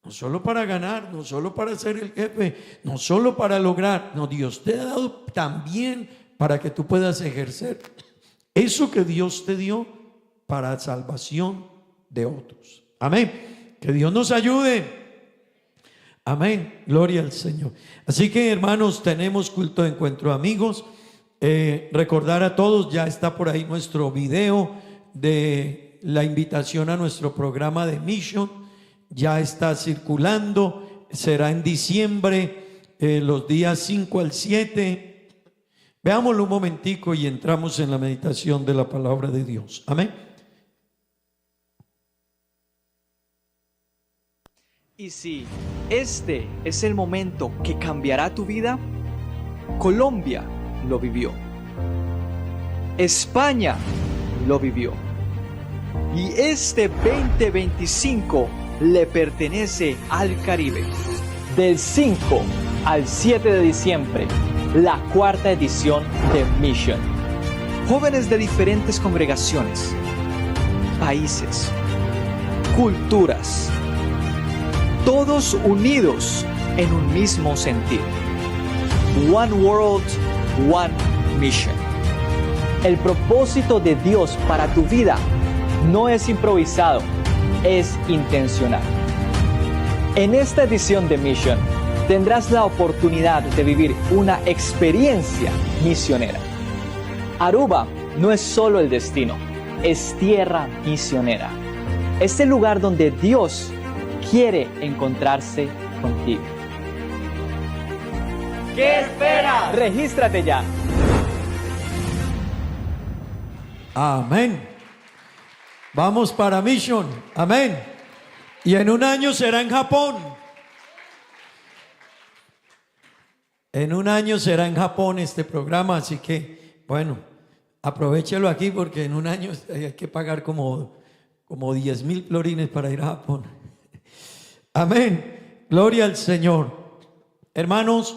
No solo para ganar, no solo para ser el jefe, no solo para lograr. No, Dios te ha dado también para que tú puedas ejercer eso que Dios te dio para salvación de otros. Amén. Que Dios nos ayude. Amén, gloria al Señor. Así que, hermanos, tenemos culto de encuentro, amigos. Recordar a todos, ya está por ahí nuestro video de la invitación a nuestro programa de Mission. Ya está circulando. será en diciembre, los días 5 al 7. Veámoslo un momentico y entramos en la meditación de la palabra de Dios. Amén. Y si este es el momento que cambiará tu vida, Colombia lo vivió. España lo vivió. Y este 2025 le pertenece al Caribe. Del 5 al 7 de diciembre, la cuarta edición de Mission. Jóvenes de diferentes congregaciones, países, culturas, todos unidos en un mismo sentir. One World, One Mission. El propósito de Dios para tu vida no es improvisado, es intencional. En esta edición de Mission tendrás la oportunidad de vivir una experiencia misionera. Aruba no es solo el destino, es tierra misionera. Es el lugar donde Dios quiere encontrarse contigo. ¿Qué esperas? Regístrate ya. Amén. Vamos para Mission. Amén. Y en un año será en Japón. En un año será en Japón este programa, así que, bueno, aprovéchelo aquí porque en un año hay que pagar como 10,000 florines para ir a Japón. Amén. Gloria al Señor. Hermanos,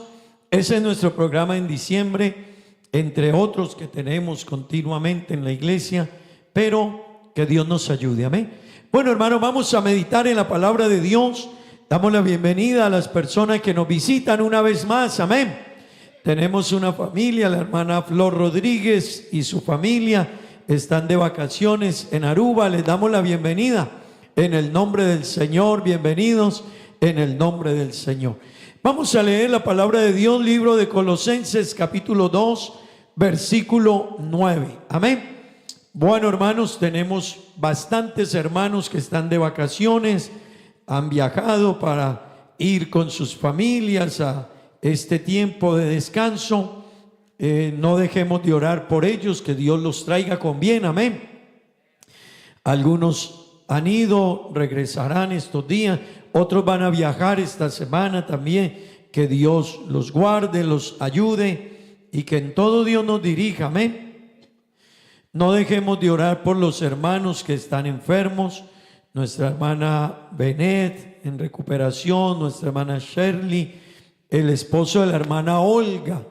ese es nuestro programa en diciembre, entre otros que tenemos continuamente en la iglesia, pero que Dios nos ayude. Amén. Bueno, hermanos, vamos a meditar en la palabra de Dios. Damos la bienvenida a las personas que nos visitan una vez más. Amén. Tenemos una familia, la hermana Flor Rodríguez y su familia están de vacaciones en Aruba. Les damos la bienvenida en el nombre del Señor. Bienvenidos en el nombre del Señor. Vamos a leer la palabra de Dios, libro de Colosenses, capítulo 2, versículo 9. Amén. Bueno, hermanos, tenemos bastantes hermanos que están de vacaciones, han viajado para ir con sus familias a este tiempo de descanso. No dejemos de orar por ellos, que Dios los traiga con bien. Amén. Algunos han ido, regresarán estos días, otros van a viajar esta semana también. Que Dios los guarde, los ayude y que en todo Dios nos dirija. Amén. No dejemos de orar por los hermanos que están enfermos. Nuestra hermana Benet en recuperación, nuestra hermana Shirley, el esposo de la hermana Olga,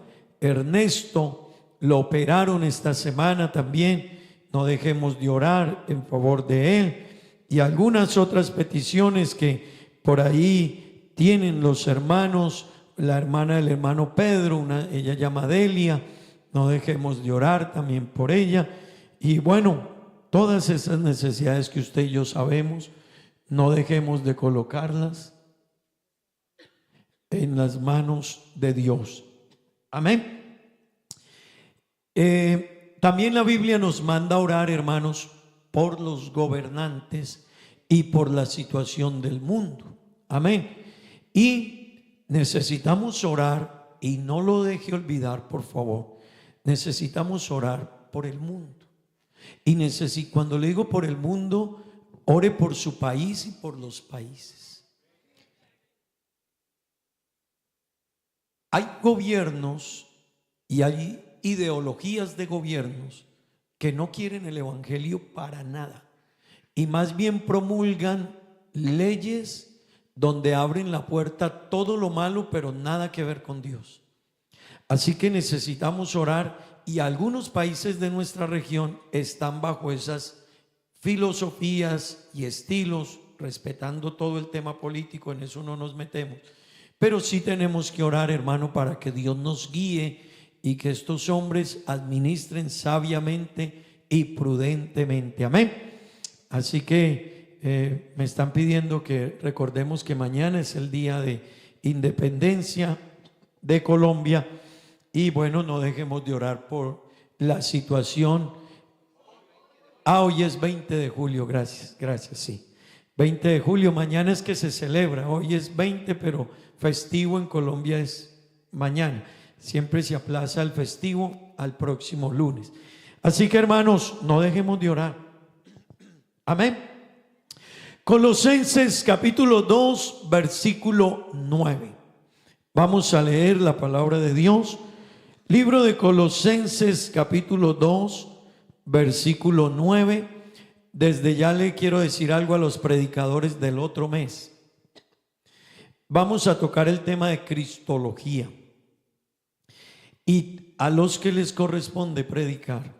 Ernesto, lo operaron esta semana también. No dejemos de orar en favor de él y algunas otras peticiones que por ahí tienen los hermanos. La hermana del hermano Pedro, ella llama Delia. No dejemos de orar también por ella. Y bueno, todas esas necesidades que usted y yo sabemos, no dejemos de colocarlas en las manos de Dios. Amén. También la Biblia nos manda a orar, hermanos, por los gobernantes y por la situación del mundo. Amén. Y necesitamos orar, y no lo deje olvidar, por favor. Necesitamos orar por el mundo. Y cuando le digo por el mundo, ore por su país y por los países. Hay gobiernos y hay ideologías de gobiernos que no quieren el evangelio para nada y más bien promulgan leyes donde abren la puerta a todo lo malo, pero nada que ver con Dios. Así que necesitamos orar. Y algunos países de nuestra región están bajo esas filosofías y estilos, respetando todo el tema político, en eso no nos metemos. Pero sí tenemos que orar, hermano, para que Dios nos guíe y que estos hombres administren sabiamente y prudentemente. Amén. Así que me están pidiendo que recordemos que mañana es el día de independencia de Colombia. Y bueno, no dejemos de orar por la situación. Hoy es 20 de julio, gracias, sí. 20 de julio, mañana es que se celebra, hoy es 20, pero festivo en Colombia es mañana. Siempre se aplaza el festivo al próximo lunes. Así que hermanos, no dejemos de orar. Amén. Colosenses capítulo 2, versículo 9. Vamos a leer la palabra de Dios. Libro de Colosenses capítulo 2, versículo 9. Desde ya le quiero decir algo a los predicadores del otro mes. Vamos a tocar el tema de cristología. Y a los que les corresponde predicar,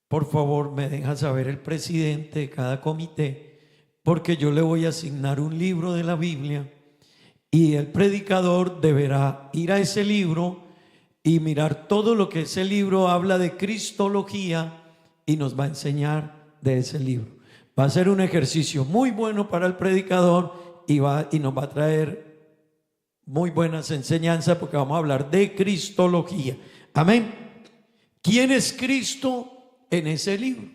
por favor me deja saber el presidente de cada comité, porque yo le voy a asignar un libro de la Biblia y el predicador deberá ir a ese libro y mirar todo lo que ese libro habla de cristología y nos va a enseñar de ese libro. Va a ser un ejercicio muy bueno para el predicador y nos va a traer muy buenas enseñanzas, porque vamos a hablar de cristología. Amén. ¿Quién es Cristo en ese libro?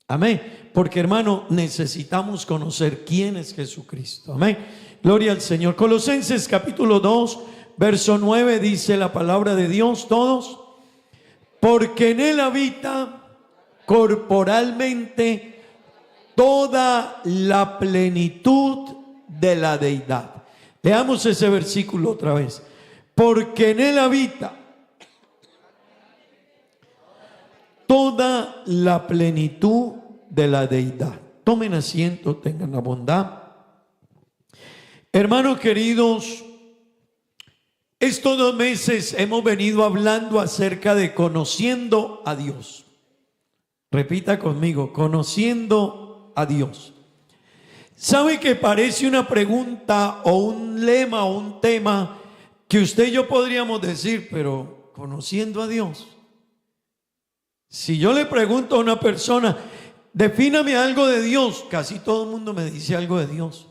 Amén. Porque hermano, necesitamos conocer quién es Jesucristo. Amén. Gloria al Señor. Colosenses capítulo 2, verso 9 dice la palabra de Dios, todos: porque en él habita corporalmente toda la plenitud de la deidad. Leamos ese versículo otra vez. Porque en él habita toda la plenitud de la deidad. Tomen asiento, tengan la bondad. Hermanos queridos, estos 2 meses hemos venido hablando acerca de conociendo a Dios. Repita conmigo, conociendo a Dios. ¿Sabe que parece una pregunta o un lema o un tema que usted y yo podríamos decir, pero conociendo a Dios? Si yo le pregunto a una persona, defíname algo de Dios, casi todo el mundo me dice algo de Dios.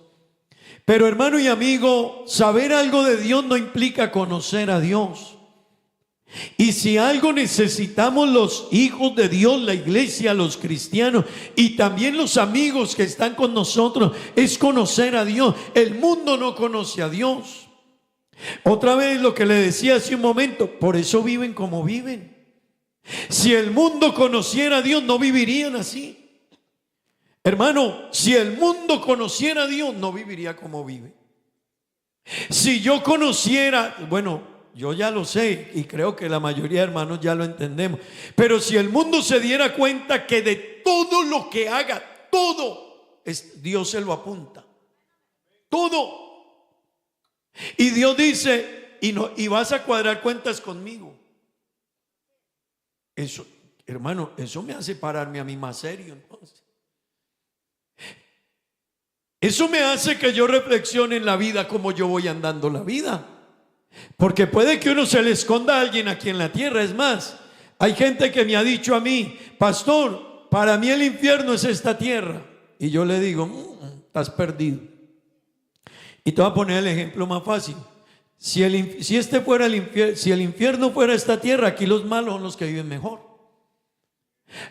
Pero hermano y amigo, saber algo de Dios no implica conocer a Dios. Y si algo necesitamos los hijos de Dios, la iglesia, los cristianos y también los amigos que están con nosotros, es conocer a Dios. El mundo no conoce a Dios. Otra vez lo que le decía hace un momento, por eso viven como viven. Si el mundo conociera a Dios, no vivirían así. Hermano, si el mundo conociera a Dios, no viviría como vive. Si yo conociera, bueno, yo ya lo sé y creo que la mayoría de hermanos ya lo entendemos, pero si el mundo se diera cuenta que de todo lo que haga, todo, Dios se lo apunta, todo. Y Dios dice, y vas a cuadrar cuentas conmigo. Eso, hermano, eso me hace pararme a mí más serio entonces. Eso me hace que yo reflexione en la vida, como yo voy andando la vida. Porque puede que uno se le esconda a alguien aquí en la tierra. Es más, hay gente que me ha dicho a mí, pastor, para mí el infierno es esta tierra. Y yo le digo, estás perdido. Y te voy a poner el ejemplo más fácil. Si el infierno fuera esta tierra, aquí los malos son los que viven mejor.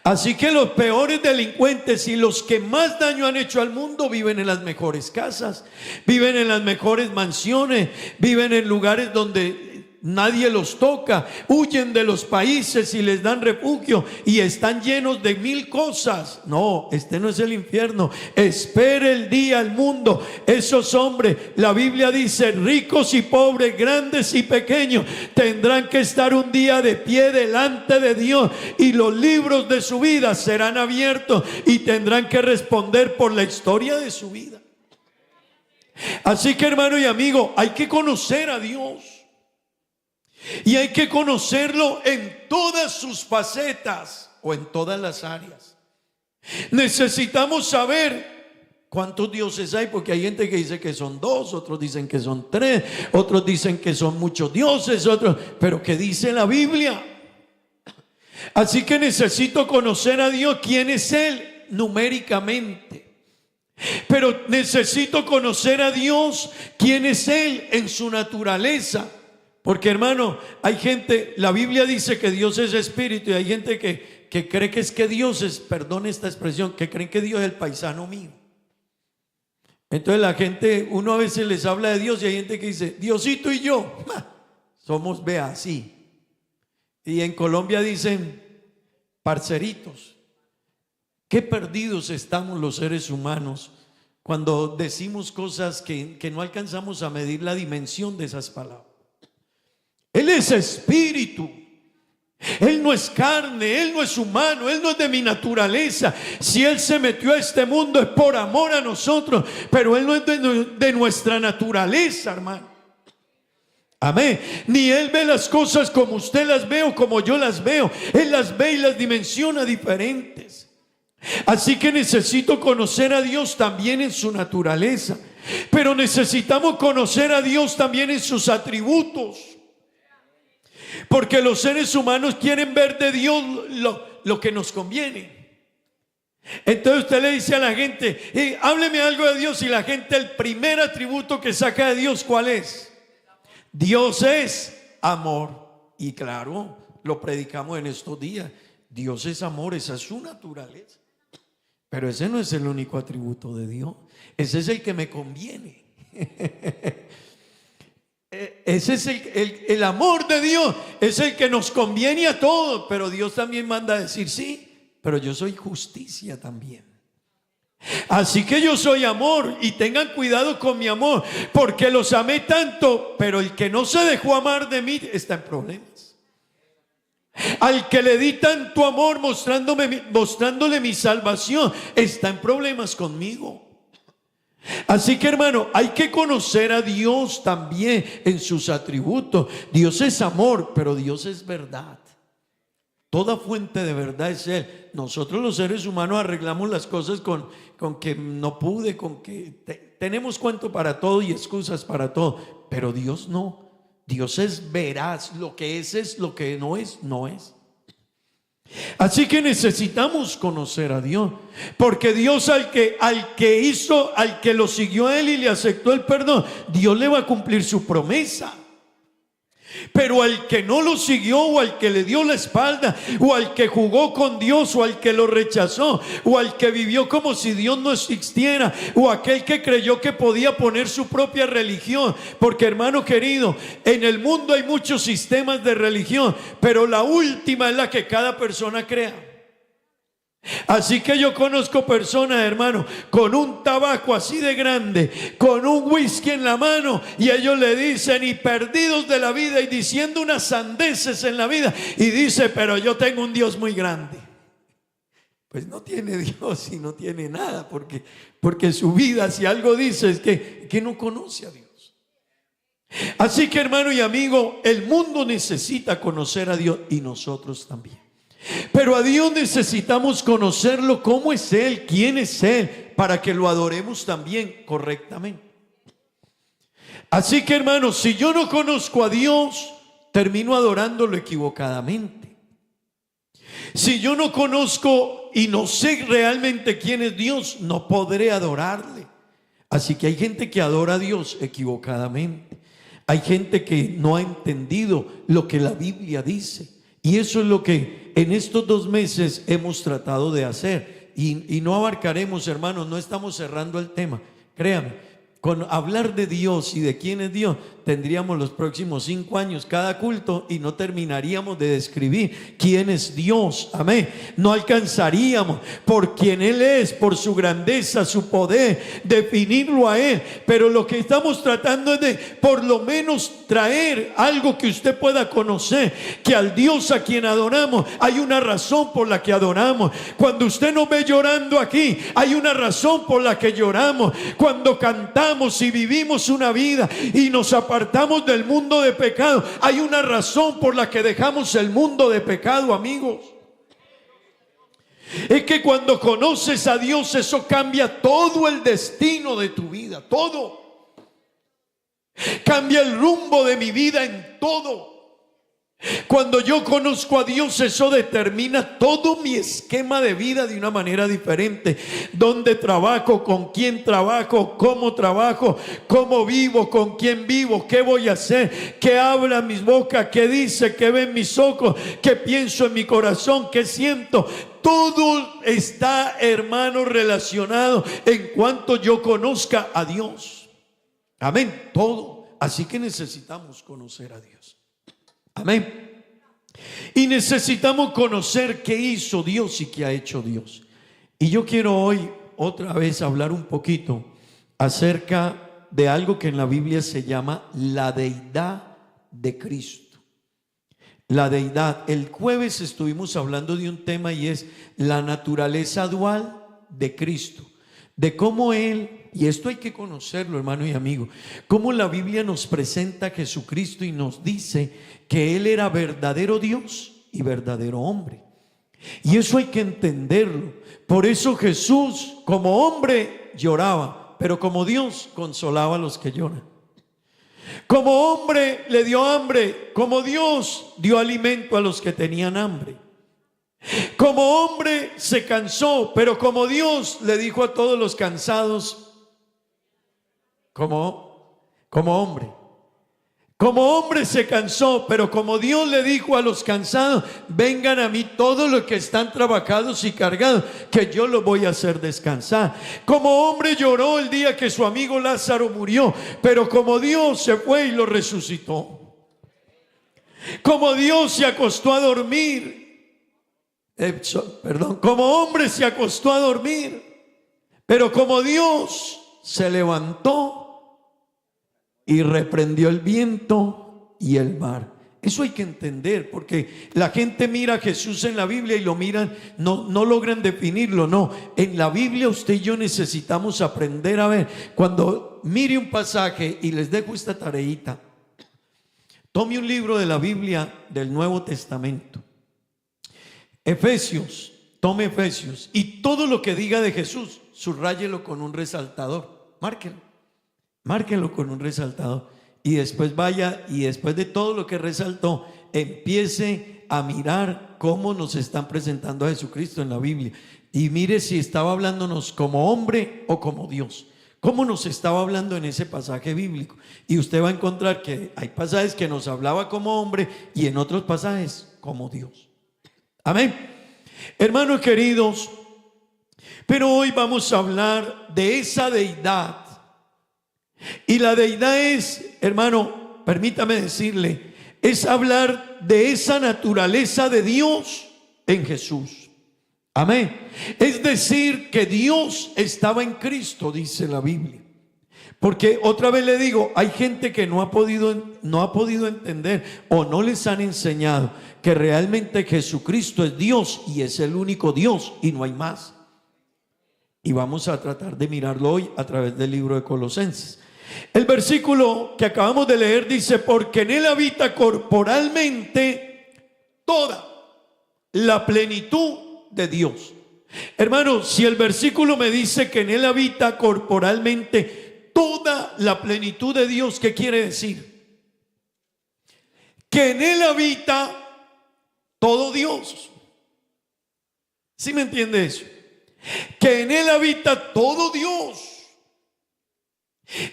Así que los peores delincuentes y los que más daño han hecho al mundo viven en las mejores casas, viven en las mejores mansiones, viven en lugares donde nadie los toca, huyen de los países y les dan refugio y están llenos de 1000 cosas. No, este no es el infierno. Espere el día, el mundo, esos hombres, la Biblia dice, ricos y pobres, grandes y pequeños, tendrán que estar un día de pie delante de Dios y los libros de su vida serán abiertos y tendrán que responder por la historia de su vida. Así que hermano y amigo, hay que conocer a Dios. Y hay que conocerlo en todas sus facetas o en todas las áreas. Necesitamos saber cuántos dioses hay, porque hay gente que dice que son 2, otros dicen que son 3, otros dicen que son muchos dioses, otros, pero ¿qué dice la Biblia? Así que necesito conocer a Dios, quién es Él numéricamente. Pero necesito conocer a Dios, quién es Él en su naturaleza. Porque hermano, hay gente, la Biblia dice que Dios es espíritu y hay gente que cree que es que Dios es, perdón esta expresión, que creen que Dios es el paisano mío. Entonces la gente, uno a veces les habla de Dios y hay gente que dice, Diosito y yo, somos, vea, así. Y en Colombia dicen, parceritos. Qué perdidos estamos los seres humanos cuando decimos cosas que no alcanzamos a medir la dimensión de esas palabras. Él es espíritu. Él no es carne, Él no es humano, Él no es de mi naturaleza. Si Él se metió a este mundo es por amor a nosotros, pero Él no es de nuestra naturaleza, hermano. Amén. Ni Él ve las cosas como usted las ve o como yo las veo. Él las ve y las dimensiona diferentes. Así que necesito conocer a Dios también en su naturaleza, pero necesitamos conocer a Dios también en sus atributos. Porque los seres humanos quieren ver de Dios lo que nos conviene. Entonces usted le dice a la gente, hábleme algo de Dios, y la gente, el primer atributo que saca de Dios, ¿cuál es? Dios es amor. Y claro, lo predicamos en estos días. Dios es amor, esa es su naturaleza. Pero ese no es el único atributo de Dios. Ese es el que me conviene. Ese es el amor de Dios, es el que nos conviene a todos. Pero Dios también manda a decir, sí, pero yo soy justicia también. Así que yo soy amor, y tengan cuidado con mi amor, porque los amé tanto, pero el que no se dejó amar de mí está en problemas. Al que le di tanto amor mostrándole mi salvación, está en problemas conmigo. Así que, hermano, hay que conocer a Dios también en sus atributos. Dios es amor, pero Dios es verdad. Toda fuente de verdad es Él. Nosotros los seres humanos arreglamos las cosas con que no pude, con que tenemos cuento para todo y excusas para todo. Pero Dios no. Dios es veraz. Lo que es, lo que no es, no es. Así que necesitamos conocer a Dios, porque Dios al que lo siguió a Él y le aceptó el perdón, Dios le va a cumplir su promesa. Pero al que no lo siguió, o al que le dio la espalda, o al que jugó con Dios, o al que lo rechazó, o al que vivió como si Dios no existiera, o aquel que creyó que podía poner su propia religión. Porque, hermano querido, en el mundo hay muchos sistemas de religión, pero la última es la que cada persona crea. Así que yo conozco personas, hermano, con un tabaco así de grande, con un whisky en la mano, y ellos le dicen, y perdidos de la vida, y diciendo unas sandeces en la vida, y dice, pero yo tengo un Dios muy grande. Pues no tiene Dios y no tiene nada, porque su vida, si algo dice, es que no conoce a Dios. Así que, hermano y amigo, el mundo necesita conocer a Dios, y nosotros también. Pero a Dios necesitamos conocerlo, cómo es Él, quién es Él, para que lo adoremos también correctamente. Así que, hermanos, si yo no conozco a Dios, termino adorándolo equivocadamente. Si yo no conozco y no sé realmente quién es Dios, no podré adorarle. Así que hay gente que adora a Dios equivocadamente. Hay gente que no ha entendido lo que la Biblia dice. Y eso es lo que en estos 2 meses hemos tratado de hacer. Y no abarcaremos, hermanos, no estamos cerrando el tema. Créame, con hablar de Dios y de quién es Dios, tendríamos los próximos 5 años cada culto y no terminaríamos de describir quién es Dios. Amén. No alcanzaríamos por quién Él es, por su grandeza, su poder, definirlo a Él. Pero lo que estamos tratando es de por lo menos traer algo que usted pueda conocer, que al Dios a quien adoramos hay una razón por la que adoramos. Cuando usted nos ve llorando aquí, hay una razón por la que lloramos. Cuando cantamos y vivimos una vida y nos apartamos del mundo de pecado, hay una razón por la que dejamos el mundo de pecado, amigos. Es que cuando conoces a Dios, eso cambia todo el destino de tu vida, todo. Cambia el rumbo de mi vida en todo. Cuando yo conozco a Dios, eso determina todo mi esquema de vida de una manera diferente. Dónde trabajo, con quién trabajo, cómo vivo, con quién vivo, qué voy a hacer, qué habla mi boca, qué dice, qué ven mis ojos, qué pienso en mi corazón, qué siento. Todo está, hermano, relacionado en cuanto yo conozca a Dios. Amén, todo. Así que necesitamos conocer a Dios. Amén. Y necesitamos conocer qué hizo Dios y qué ha hecho Dios. Y yo quiero hoy otra vez hablar un poquito acerca de algo que en la Biblia se llama la deidad de Cristo. La deidad. El jueves estuvimos hablando de un tema y es la naturaleza dual de Cristo. De cómo Él, y esto hay que conocerlo, hermano y amigo, cómo la Biblia nos presenta a Jesucristo y nos dice que Él era verdadero Dios y verdadero hombre. Y eso hay que entenderlo. Por eso Jesús como hombre lloraba, pero como Dios consolaba a los que lloran. Como hombre le dio hambre, como Dios dio alimento a los que tenían hambre. Como hombre se cansó, pero como Dios le dijo a todos los cansados, como hombre. Como hombre se cansó, pero como Dios le dijo a los cansados, vengan a mí todos los que están trabajados y cargados, que yo los voy a hacer descansar. Como hombre lloró el día que su amigo Lázaro murió, pero como Dios se fue y lo resucitó. Como Dios se acostó a dormir, como hombre se acostó a dormir, pero como Dios se levantó y reprendió el viento y el mar. Eso hay que entender, porque la gente mira a Jesús en la Biblia y lo miran, no logran definirlo. No, en la Biblia usted y yo necesitamos aprender a ver. Cuando mire un pasaje, y les dejo esta tareita, tome un libro de la Biblia del Nuevo Testamento, Efesios, tome Efesios, y todo lo que diga de Jesús, subráyelo con un resaltador, márquelo con un resaltador, y después vaya, y después de todo lo que resaltó, empiece a mirar cómo nos están presentando a Jesucristo en la Biblia, y mire si estaba hablándonos como hombre o como Dios, cómo nos estaba hablando en ese pasaje bíblico. Y usted va a encontrar que hay pasajes que nos hablaba como hombre y en otros pasajes como Dios. Amén. Hermanos queridos, pero hoy vamos a hablar de esa deidad. Y la deidad es, hermano, permítame decirle, es hablar de esa naturaleza de Dios en Jesús. Amén. Es decir, que Dios estaba en Cristo, dice la Biblia. Porque otra vez le digo, hay gente que no ha podido entender o no les han enseñado que realmente Jesucristo es Dios y es el único Dios y no hay más. Y vamos a tratar de mirarlo hoy a través del libro de Colosenses. El versículo que acabamos de leer dice: porque en Él habita corporalmente toda la plenitud de Dios. Hermano, si el versículo me dice que en Él habita corporalmente toda la plenitud de Dios, ¿qué quiere decir? Que en Él habita todo Dios. ¿Sí me entiende eso? Que en Él habita todo Dios.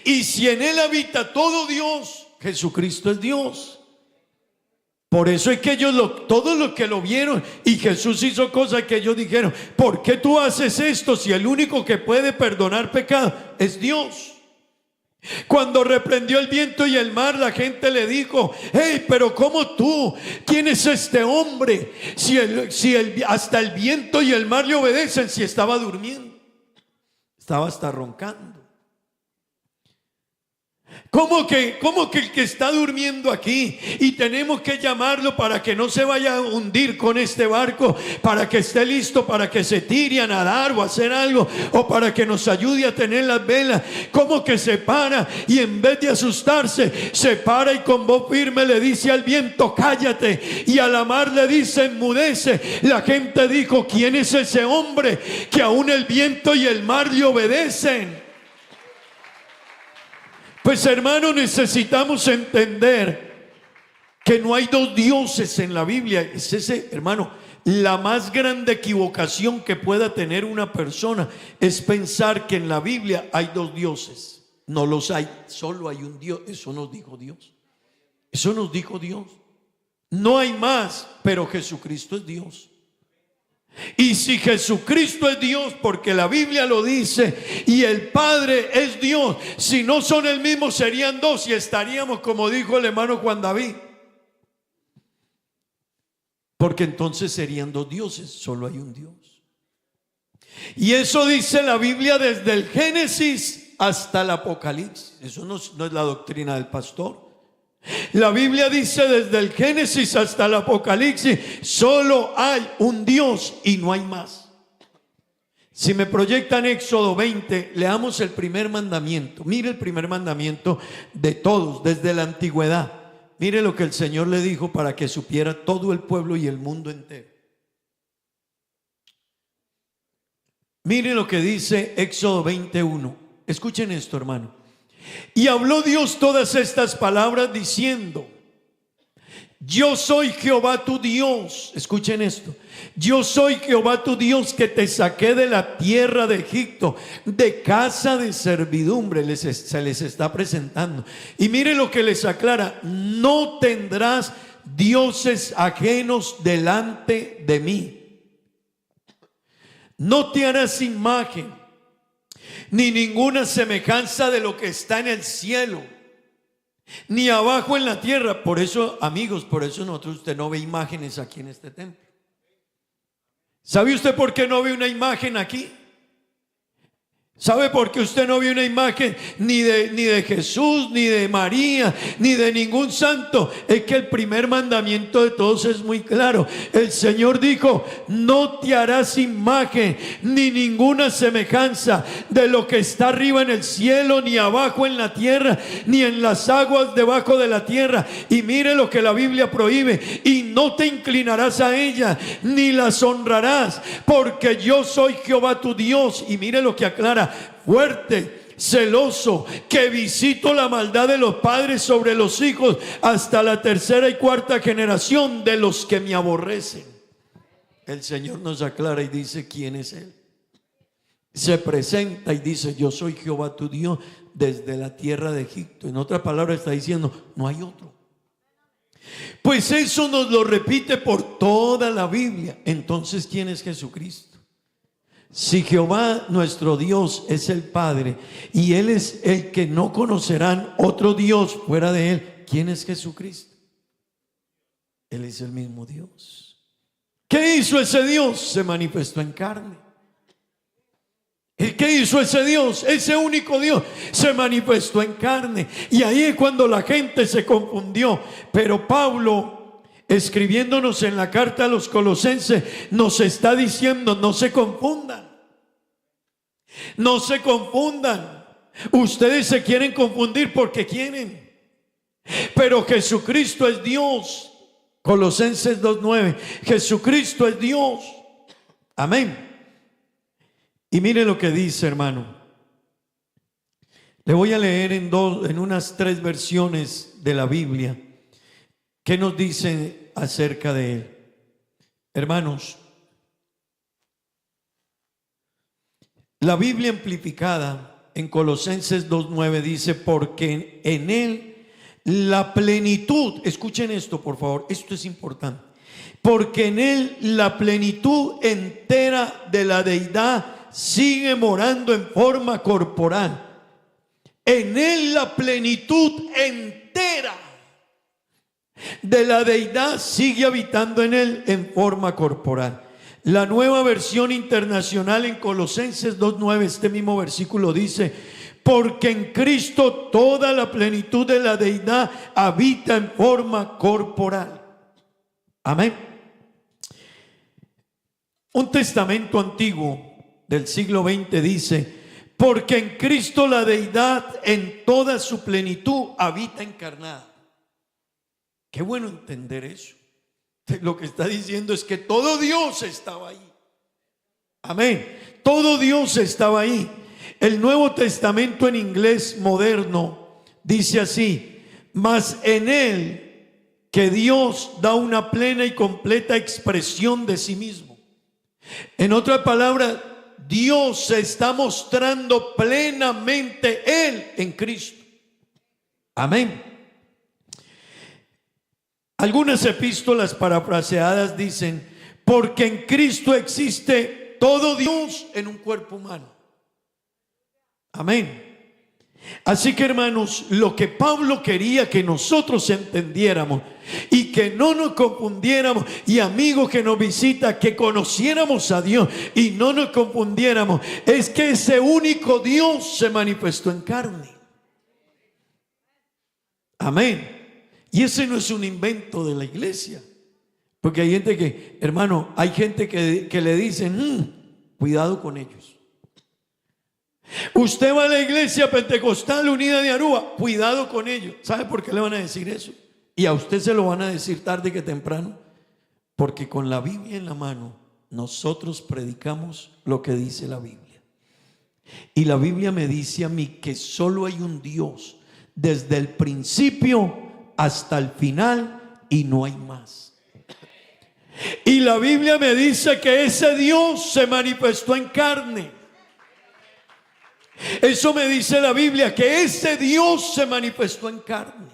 Y si en Él habita todo Dios, Jesucristo es Dios. Por eso es que ellos, todos los que lo vieron y Jesús hizo cosas que ellos dijeron: ¿por qué tú haces esto si el único que puede perdonar pecado es Dios? Cuando reprendió el viento y el mar, la gente le dijo: hey, pero ¿cómo tú? ¿Quién es este hombre? Hasta el viento y el mar le obedecen. Si estaba durmiendo, estaba hasta roncando. ¿Cómo que el que está durmiendo aquí y tenemos que llamarlo para que no se vaya a hundir con este barco, para que esté listo, para que se tire a nadar o a hacer algo, o para que nos ayude a tener las velas? ¿Cómo que se para y en vez de asustarse, se para y con voz firme le dice al viento: cállate, y a la mar le dice: enmudece? La gente dijo: ¿quién es ese hombre que aún el viento y el mar le obedecen? Pues hermano, necesitamos entender que no hay dos dioses en la Biblia. Es ese, hermano, la más grande equivocación que pueda tener una persona es pensar que en la Biblia hay dos dioses. No los hay, solo hay un Dios. Eso nos dijo Dios. Eso nos dijo Dios. No hay más, pero Jesucristo es Dios. Y si Jesucristo es Dios, porque la Biblia lo dice, y el Padre es Dios, si no son el mismo serían dos y estaríamos como dijo el hermano Juan David. Porque entonces serían dos dioses, solo hay un Dios. Y eso dice la Biblia desde el Génesis hasta el Apocalipsis. Eso no es la doctrina del pastor. La Biblia dice desde el Génesis hasta el Apocalipsis, solo hay un Dios y no hay más. Si me proyectan Éxodo 20, leamos el primer mandamiento. Mire el primer mandamiento de todos, desde la antigüedad. Mire lo que el Señor le dijo para que supiera todo el pueblo y el mundo entero. Mire lo que dice Éxodo 21. Escuchen esto, hermano. Y habló Dios todas estas palabras diciendo: yo soy Jehová tu Dios. Escuchen esto. Yo soy Jehová tu Dios que te saqué de la tierra de Egipto, de casa de servidumbre. Se les está presentando. Y mire lo que les aclara: no tendrás dioses ajenos delante de mí. No te harás imagen ni ninguna semejanza de lo que está en el cielo, ni abajo en la tierra. Por eso, amigos, por eso usted no ve imágenes aquí en este templo. ¿Sabe usted por qué no ve una imagen aquí? ¿Sabe por qué usted no ve una imagen ni de Jesús, ni de María, ni de ningún santo? Es que el primer mandamiento de todos es muy claro. El Señor dijo: no te harás imagen ni ninguna semejanza de lo que está arriba en el cielo, ni abajo en la tierra, ni en las aguas debajo de la tierra. Y mire lo que la Biblia prohíbe: y no te inclinarás a ella, ni las honrarás, porque yo soy Jehová tu Dios. Y mire lo que aclara: fuerte, celoso, que visito la maldad de los padres sobre los hijos hasta la tercera y cuarta generación de los que me aborrecen. El Señor nos aclara y dice quién es Él. Se presenta y dice: yo soy Jehová tu Dios desde la tierra de Egipto. En otras palabras está diciendo: no hay otro. Pues eso nos lo repite por toda la Biblia. Entonces, ¿quién es Jesucristo? Si Jehová nuestro Dios es el Padre y Él es el que no conocerán otro Dios fuera de Él, ¿quién es Jesucristo? Él es el mismo Dios. ¿Qué hizo ese Dios? Se manifestó en carne. ¿Y qué hizo ese Dios? Ese único Dios se manifestó en carne. Y ahí es cuando la gente se confundió. Pero Pablo, escribiéndonos en la carta a los Colosenses, nos está diciendo: no se confundan. No se confundan. Ustedes se quieren confundir porque quieren. Pero Jesucristo es Dios. Colosenses 2:9. Jesucristo es Dios. Amén. Y mire lo que dice, hermano. Le voy a leer en unas 3 versiones de la Biblia. ¿Qué nos dice acerca de Él? Hermanos, la Biblia amplificada en Colosenses 2:9 dice: porque en Él la plenitud, escuchen esto por favor, esto es importante, porque en Él la plenitud entera de la deidad sigue morando en forma corporal. En Él la plenitud entera de la deidad sigue habitando en Él en forma corporal. La Nueva Versión Internacional en Colosenses 2:9, este mismo versículo dice: porque en Cristo toda la plenitud de la deidad habita en forma corporal. Amén. Un testamento antiguo del siglo XX dice: porque en Cristo la deidad en toda su plenitud habita encarnada. Qué bueno entender eso. Lo que está diciendo es que todo Dios estaba ahí. Amén. Todo Dios estaba ahí. El Nuevo Testamento en inglés moderno dice así: mas en Él que Dios da una plena y completa expresión de sí mismo. En otras palabras, Dios se está mostrando plenamente Él en Cristo. Amén. Algunas epístolas parafraseadas dicen: porque en Cristo existe todo Dios en un cuerpo humano. Amén. Así que, hermanos, lo que Pablo quería que nosotros entendiéramos y que no nos confundiéramos, y amigos que nos visita, que conociéramos a Dios y no nos confundiéramos, es que ese único Dios se manifestó en carne. Amén. Y ese no es un invento de la iglesia, porque hay gente que, hermano, hay gente que le dicen, cuidado con ellos. Usted va a la iglesia pentecostal unida de Aruba, cuidado con ellos. ¿Sabe por qué le van a decir eso? Y a usted se lo van a decir tarde que temprano, porque con la Biblia en la mano nosotros predicamos lo que dice la Biblia. Y la Biblia me dice a mí que solo hay un Dios desde el principio hasta el final y no hay más. Y la Biblia me dice que ese Dios se manifestó en carne. Eso me dice la Biblia, que ese Dios se manifestó en carne.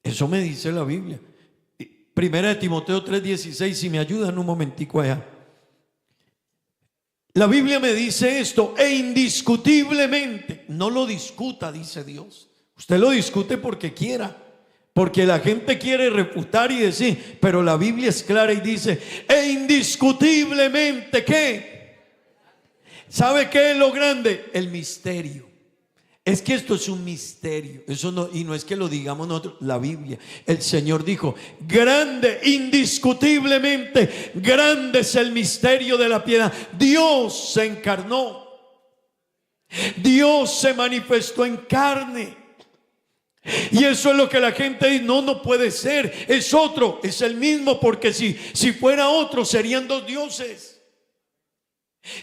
Eso me dice la Biblia. Primera de Timoteo 3:16, si me ayudan un momentico allá. La Biblia me dice esto: e indiscutiblemente, no lo discuta, dice Dios. Usted lo discute porque quiera, porque la gente quiere refutar y decir, pero la Biblia es clara y dice, e indiscutiblemente, ¿qué? ¿Sabe qué es lo grande? El misterio. Es que esto es un misterio. Eso no, y no es que lo digamos nosotros, la Biblia. El Señor dijo, grande, indiscutiblemente, grande es el misterio de la piedad. Dios se encarnó. Dios se manifestó en carne. Y eso es lo que la gente dice, no puede ser, es otro, es el mismo, porque si fuera otro serían dos dioses.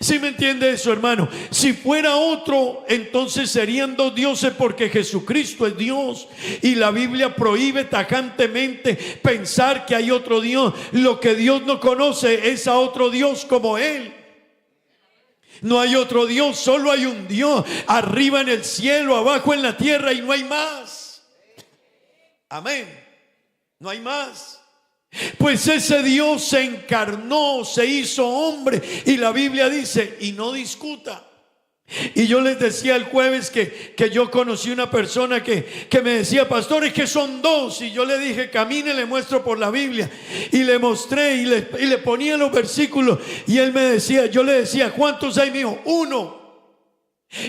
¿Sí me entiende eso, hermano? Si fuera otro, entonces serían dos dioses, porque Jesucristo es Dios y la Biblia prohíbe tajantemente pensar que hay otro Dios. Lo que Dios no conoce es a otro Dios como Él. No hay otro Dios, solo hay un Dios, arriba en el cielo, abajo en la tierra, y no hay más. Amén. No hay más. Pues ese Dios se encarnó, se hizo hombre, y la Biblia dice, y no discuta. Y yo les decía el jueves que yo conocí una persona que me decía, pastor, es que son dos. Y yo le dije, camine, le muestro por la Biblia. Y le mostré y le ponía los versículos. Y él me decía, yo le decía, ¿cuántos hay? Me dijo, uno.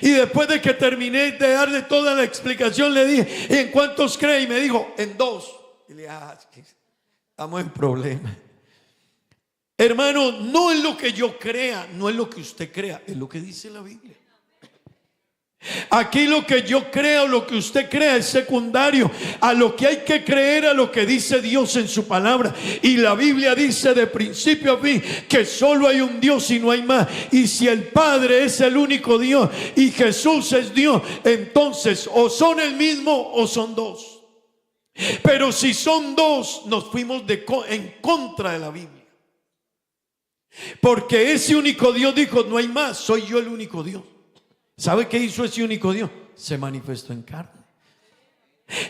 Y después de que terminé de darle toda la explicación, le dije, ¿en cuántos cree? Y me dijo, en dos. Y le dije, estamos en problema. Hermano, no es lo que yo crea, no es lo que usted crea, es lo que dice la Biblia. Aquí lo que yo crea o lo que usted crea es secundario a lo que hay que creer, a lo que dice Dios en su palabra. Y la Biblia dice de principio a fin que solo hay un Dios y no hay más. Y si el Padre es el único Dios y Jesús es Dios, entonces o son el mismo o son dos. Pero si son dos, nos fuimos en contra de la Biblia, porque ese único Dios dijo, no hay más, soy yo el único Dios. ¿Sabe qué hizo ese único Dios? Se manifestó en carne.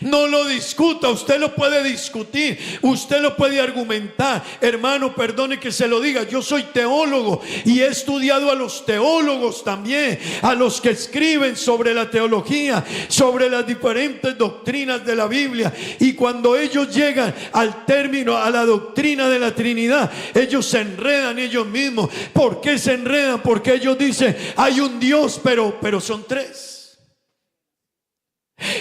No lo discuta, usted lo puede discutir, usted lo puede argumentar. Hermano, perdone que se lo diga, yo soy teólogo y he estudiado a los teólogos también, a los que escriben sobre la teología, sobre las diferentes doctrinas de la Biblia. Y cuando ellos llegan al término, a la doctrina de la Trinidad, ellos se enredan ellos mismos. ¿Por qué se enredan? Porque ellos dicen, hay un Dios, pero son tres.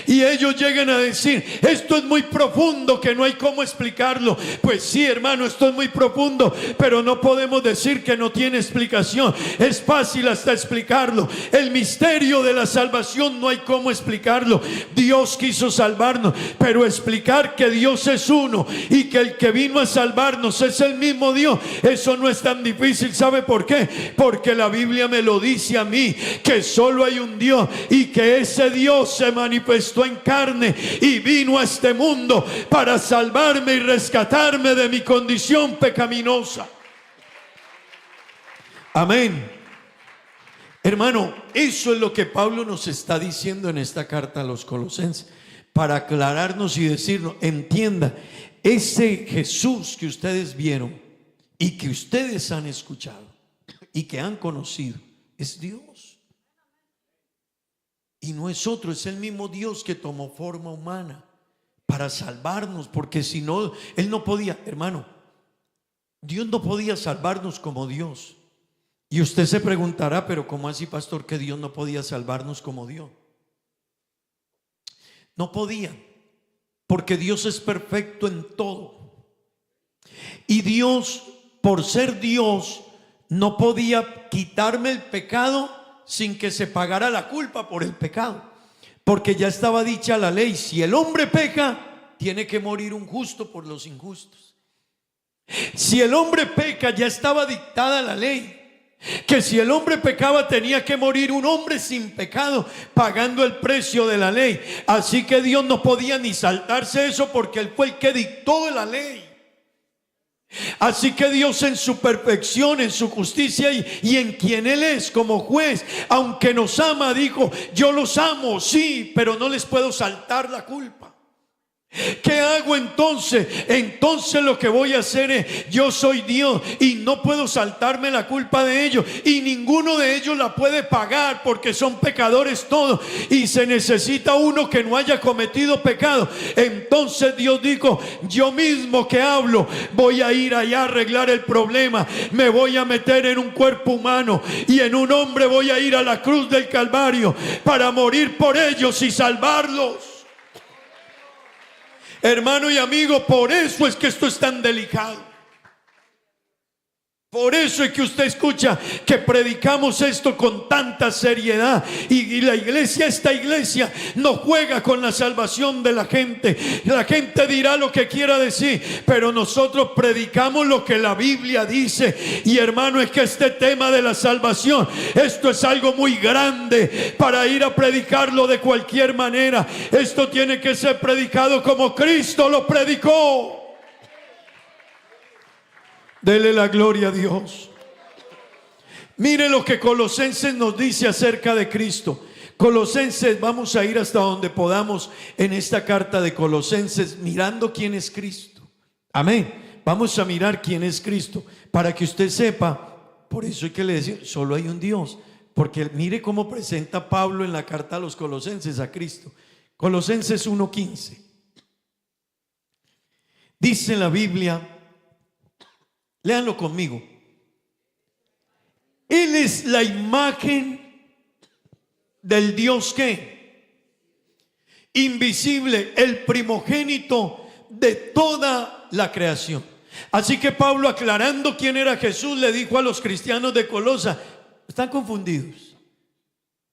Y ellos llegan a decir, esto es muy profundo, que no hay cómo explicarlo. Pues sí, hermano, esto es muy profundo, pero no podemos decir que no tiene explicación. Es fácil hasta explicarlo. El misterio de la salvación no hay cómo explicarlo. Dios quiso salvarnos, pero explicar que Dios es uno y que el que vino a salvarnos es el mismo Dios, eso no es tan difícil. ¿Sabe por qué? Porque la Biblia me lo dice a mí, que solo hay un Dios y que ese Dios se manifestó manifestó en carne y vino a este mundo para salvarme y rescatarme de mi condición pecaminosa. Amén. Hermano, eso es lo que Pablo nos está diciendo en esta carta a los Colosenses, para aclararnos y decirnos, entienda, ese Jesús que ustedes vieron y que ustedes han escuchado y que han conocido, es Dios. Y no es otro, es el mismo Dios que tomó forma humana para salvarnos, porque si no, Él no podía, hermano, Dios no podía salvarnos como Dios. Y usted se preguntará, pero ¿cómo así, pastor, que Dios no podía salvarnos como Dios? No podía, porque Dios es perfecto en todo. Y Dios, por ser Dios, no podía quitarme el pecado sin que se pagara la culpa por el pecado, porque ya estaba dicha la ley: si el hombre peca, tiene que morir un justo por los injustos. Si el hombre peca, ya estaba dictada la ley, que si el hombre pecaba tenía que morir un hombre sin pecado, pagando el precio de la ley. Así que Dios no podía ni saltarse eso, porque Él fue el que dictó la ley. Así que Dios, en su perfección, en su justicia y en quien Él es como juez, aunque nos ama, dijo: yo los amo, sí, pero no les puedo saltar la culpa. ¿Qué hago entonces? Entonces lo que voy a hacer es: yo soy Dios y no puedo saltarme la culpa de ellos, y ninguno de ellos la puede pagar, porque son pecadores todos, y se necesita uno que no haya cometido pecado. Entonces Dios dijo: yo mismo que hablo, voy a ir allá a arreglar el problema. Me voy a meter en un cuerpo humano y en un hombre voy a ir a la cruz del Calvario para morir por ellos y salvarlos. Hermano y amigo, por eso es que esto es tan delicado. Por eso es que usted escucha que predicamos esto con tanta seriedad. Y la iglesia, esta iglesia, no juega con la salvación de la gente. La gente dirá lo que quiera decir, pero nosotros predicamos lo que la Biblia dice. Y hermano, es que este tema de la salvación, esto es algo muy grande para ir a predicarlo de cualquier manera. Esto tiene que ser predicado como Cristo lo predicó. Dele la gloria a Dios. Mire lo que Colosenses nos dice acerca de Cristo. Colosenses, vamos a ir hasta donde podamos en esta carta de Colosenses, mirando quién es Cristo. Amén. Vamos a mirar quién es Cristo, para que usted sepa. Por eso hay que le decir, solo hay un Dios. Porque mire cómo presenta Pablo en la carta a los Colosenses a Cristo. Colosenses 1:15. Dice la Biblia, léanlo conmigo: Él es la imagen del Dios que invisible, el primogénito de toda la creación. Así que Pablo, aclarando quién era Jesús, le dijo a los cristianos de Colosa: ¿están confundidos?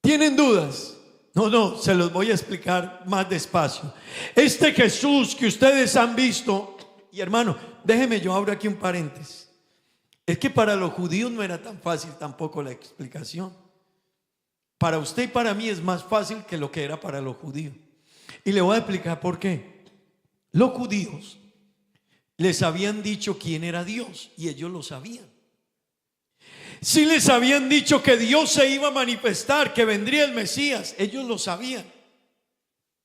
¿Tienen dudas? No, se los voy a explicar más despacio. Este Jesús que ustedes han visto, y hermano, déjeme, yo abro aquí un paréntesis. Es que para los judíos no era tan fácil tampoco la explicación. Para usted y para mí es más fácil que lo que era para los judíos. Y le voy a explicar por qué. Los judíos les habían dicho quién era Dios, y ellos lo sabían. Sí les habían dicho que Dios se iba a manifestar, que vendría el Mesías, ellos lo sabían.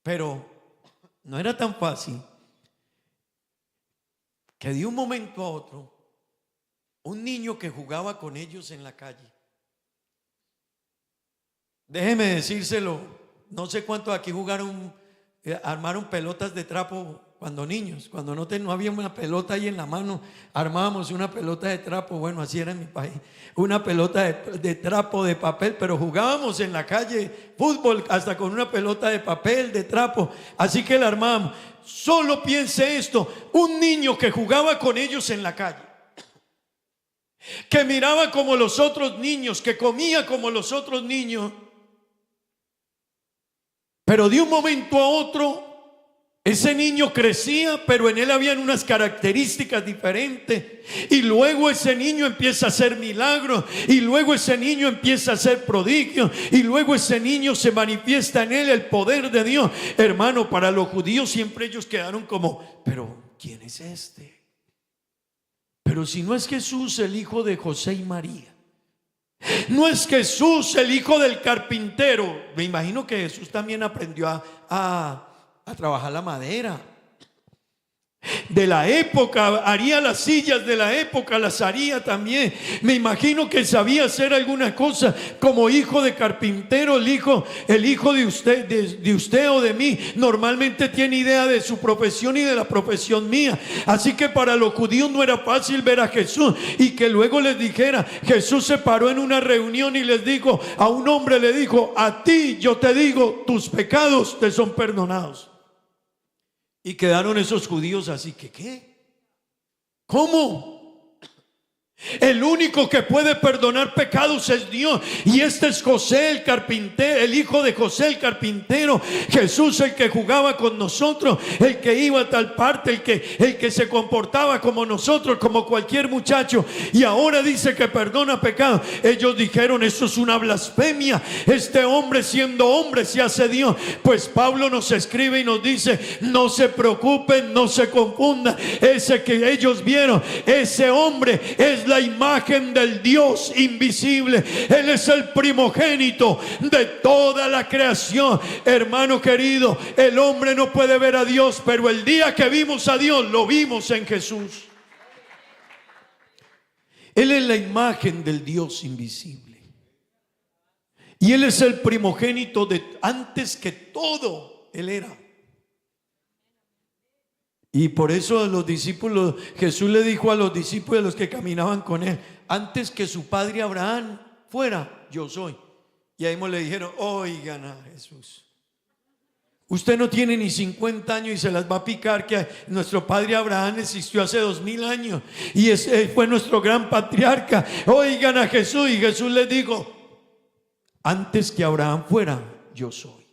Pero no era tan fácil que de un momento a otro, un niño que jugaba con ellos en la calle, déjeme decírselo, no sé cuántos aquí jugaron, armaron pelotas de trapo cuando niños, cuando no había una pelota ahí en la mano, armábamos una pelota de trapo. Bueno, así era en mi país, una pelota de trapo, de papel, pero jugábamos en la calle fútbol hasta con una pelota de papel, de trapo, así que la armábamos. Solo piense esto: un niño que jugaba con ellos en la calle, que miraba como los otros niños, que comía como los otros niños, pero de un momento a otro Ese niño crecía, pero en él habían unas características diferentes. Y luego ese niño empieza a hacer milagros. Y luego ese niño empieza a hacer prodigios. Y luego ese niño se manifiesta en él el poder de Dios. Hermano, para los judíos siempre ellos quedaron como, pero ¿quién es este? Pero si no es Jesús, el hijo de José y María. No es Jesús, el hijo del carpintero. Me imagino que Jesús también aprendió a trabajar la madera de la época, haría las sillas de la época, las haría también. Me imagino que sabía hacer alguna cosa como hijo de carpintero. El hijo de usted o de mí normalmente tiene idea de su profesión y de la profesión mía. Así que para los judíos no era fácil ver a Jesús y que luego les dijera, Jesús se paró en una reunión y les dijo, a un hombre le dijo, a ti yo te digo, tus pecados te son perdonados. Y quedaron esos judíos así que, ¿qué? ¿Cómo? El único que puede perdonar pecados es Dios. Y este es José el carpintero, el hijo de José el carpintero. Jesús, el que jugaba con nosotros, el que iba a tal parte, el que se comportaba como nosotros, como cualquier muchacho. Y ahora dice que perdona pecados. Ellos dijeron, eso es una blasfemia. Este hombre siendo hombre se hace Dios. Pues Pablo nos escribe y nos dice, no se preocupen, no se confundan. Ese que ellos vieron, ese hombre es la imagen del Dios invisible. Él es el primogénito de toda la creación. Hermano querido, el hombre no puede ver a Dios, pero el día que vimos a Dios, lo vimos en Jesús. Él es la imagen del Dios invisible. Y Él es el primogénito de antes que todo. Él era. Y por eso a los discípulos, Jesús le dijo a los discípulos, los que caminaban con él, antes que su padre Abraham fuera, yo soy. Y ahí le dijeron, oigan a Jesús, usted no tiene ni 50 años y se las va a picar que nuestro padre Abraham existió hace 2000 años y fue nuestro gran patriarca. Oigan a Jesús. Y Jesús les dijo, antes que Abraham fuera, yo soy.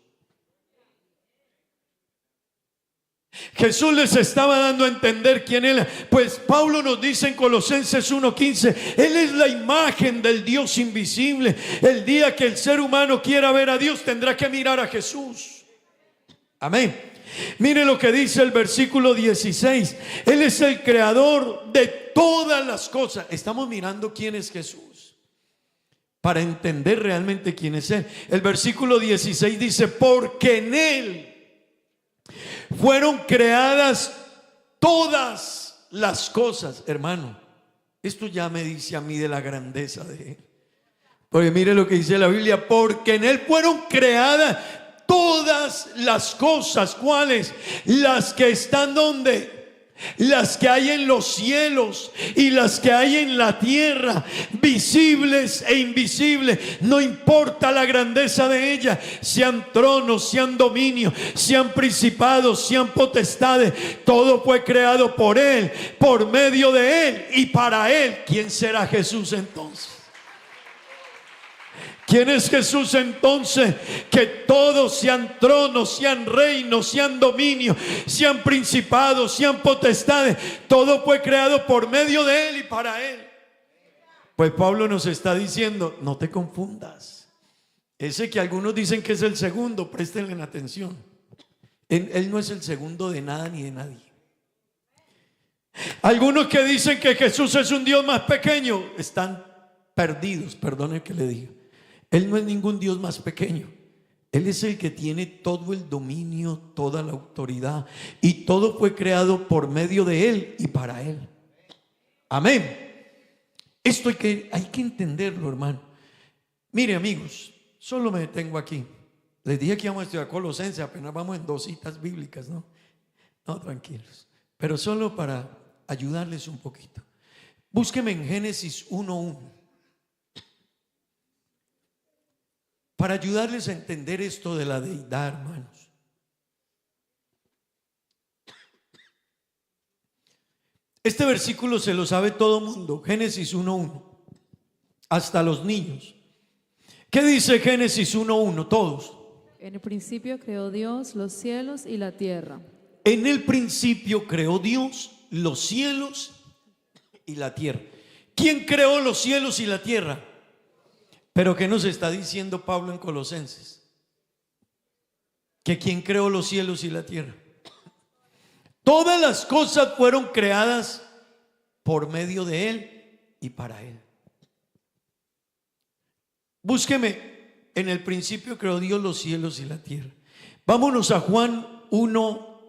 Jesús les estaba dando a entender quién era. Pues Pablo nos dice en Colosenses 1:15, Él es la imagen del Dios invisible. El día que el ser humano quiera ver a Dios, tendrá que mirar a Jesús. Amén. Mire lo que dice el versículo 16. Él es el creador de todas las cosas. Estamos mirando quién es Jesús para entender realmente quién es Él. El versículo 16 dice, porque en Él fueron creadas todas las cosas. Hermano, esto ya me dice a mí de la grandeza de Él. Porque mire lo que dice la Biblia, porque en Él fueron creadas todas las cosas. ¿Cuáles? Las que están ¿dónde? Las que hay en los cielos y las que hay en la tierra, visibles e invisibles. No importa la grandeza de ellas, sean tronos, sean dominios, sean principados, sean potestades, todo fue creado por Él, por medio de Él y para Él. ¿Quién será Jesús entonces? ¿Quién es Jesús entonces? Que todos sean tronos, sean reinos, sean dominios, sean principados, sean potestades, todo fue creado por medio de Él y para Él. Pues Pablo nos está diciendo, no te confundas. Ese que algunos dicen que es el segundo, préstenle atención. Él no es el segundo de nada ni de nadie. Algunos que dicen que Jesús es un Dios más pequeño, están perdidos, perdone que le diga. Él no es ningún Dios más pequeño. Él es el que tiene todo el dominio, toda la autoridad, y todo fue creado por medio de Él y para Él. Amén. Esto hay que entenderlo, hermano. Mire, amigos, solo me detengo aquí. Les dije que íbamos a estudiar Colosenses, apenas vamos en 2 citas bíblicas, ¿no? No, tranquilos. Pero solo para ayudarles un poquito. Búsqueme en Génesis 1:1. Para ayudarles a entender esto de la deidad, hermanos. Este versículo se lo sabe todo mundo. Génesis 1:1. Hasta los niños. ¿Qué dice Génesis 1:1? Todos. En el principio creó Dios los cielos y la tierra. En el principio creó Dios los cielos y la tierra. ¿Quién creó los cielos y la tierra? Pero ¿qué nos está diciendo Pablo en Colosenses? Que ¿quién creó los cielos y la tierra? Todas las cosas fueron creadas por medio de Él y para Él. Búsqueme, en el principio creó Dios los cielos y la tierra. Vámonos a Juan 1,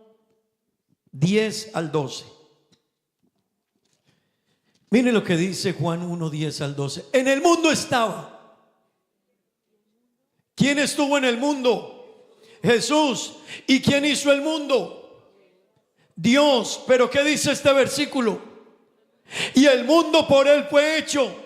10 al 12. Mire lo que dice Juan 1, 10 al 12. En el mundo estaba. ¿Quién estuvo en el mundo? Jesús. ¿Y quién hizo el mundo? Dios. Pero ¿qué dice este versículo? Y el mundo por Él fue hecho.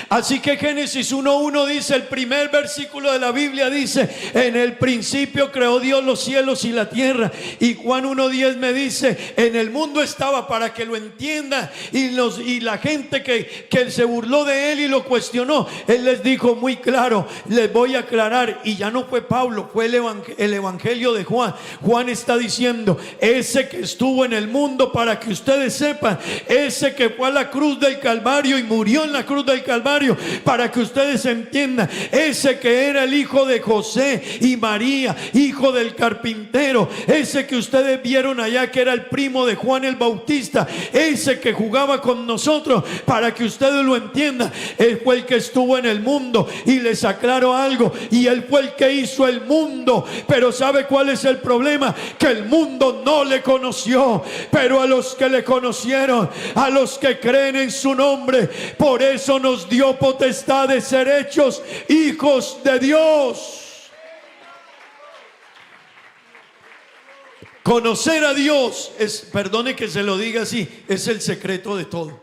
Así que Génesis 1:1 dice, el primer versículo de la Biblia dice, en el principio creó Dios los cielos y la tierra. Y Juan 1:10 me dice, en el mundo estaba, para que lo entienda. Y la gente que se burló de Él y lo cuestionó, Él les dijo muy claro, les voy a aclarar. Y ya no fue Pablo, fue el evangelio de Juan. Juan está diciendo, ese que estuvo en el mundo, para que ustedes sepan, ese que fue a la cruz del Calvario y murió en la cruz del Calvario, para que ustedes entiendan, ese que era el hijo de José y María, hijo del carpintero, ese que ustedes vieron allá, que era el primo de Juan el Bautista, ese que jugaba con nosotros, para que ustedes lo entiendan, él fue el que estuvo en el mundo. Y les aclaro algo, y él fue el que hizo el mundo. Pero ¿sabe cuál es el problema? Que el mundo no le conoció, pero a los que le conocieron, a los que creen en su nombre, por eso nos dio potestad de ser hechos hijos de Dios. Conocer a Dios es, perdone que se lo diga así, es el secreto de todo.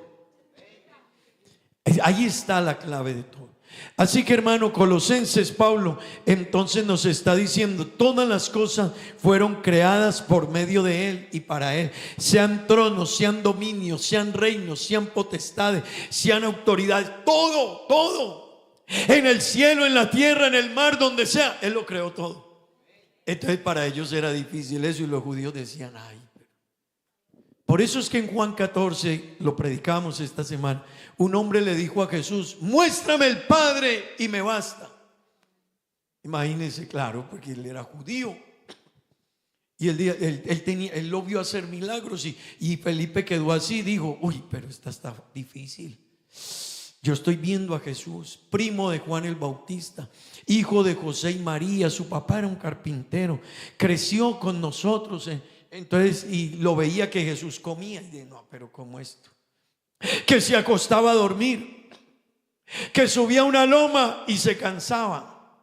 Ahí está la clave de todo. Así que, hermano, Colosenses, Pablo entonces nos está diciendo, todas las cosas fueron creadas por medio de Él y para Él. Sean tronos, sean dominios, sean reinos, sean potestades, sean autoridades, todo, en el cielo, en la tierra, en el mar, donde sea, Él lo creó todo. Entonces para ellos era difícil eso, y los judíos decían, ay. Por eso es que en Juan 14, lo predicamos esta semana, un hombre le dijo a Jesús, muéstrame el Padre y me basta. Imagínense, claro, porque él era judío. Y él lo vio hacer milagros, y Felipe quedó así, dijo, uy, pero esta está difícil. Yo estoy viendo a Jesús, primo de Juan el Bautista, hijo de José y María, su papá era un carpintero, creció con nosotros. Entonces, y lo veía que Jesús comía, y dije, no, pero ¿cómo esto? Que se acostaba a dormir, que subía una loma y se cansaba,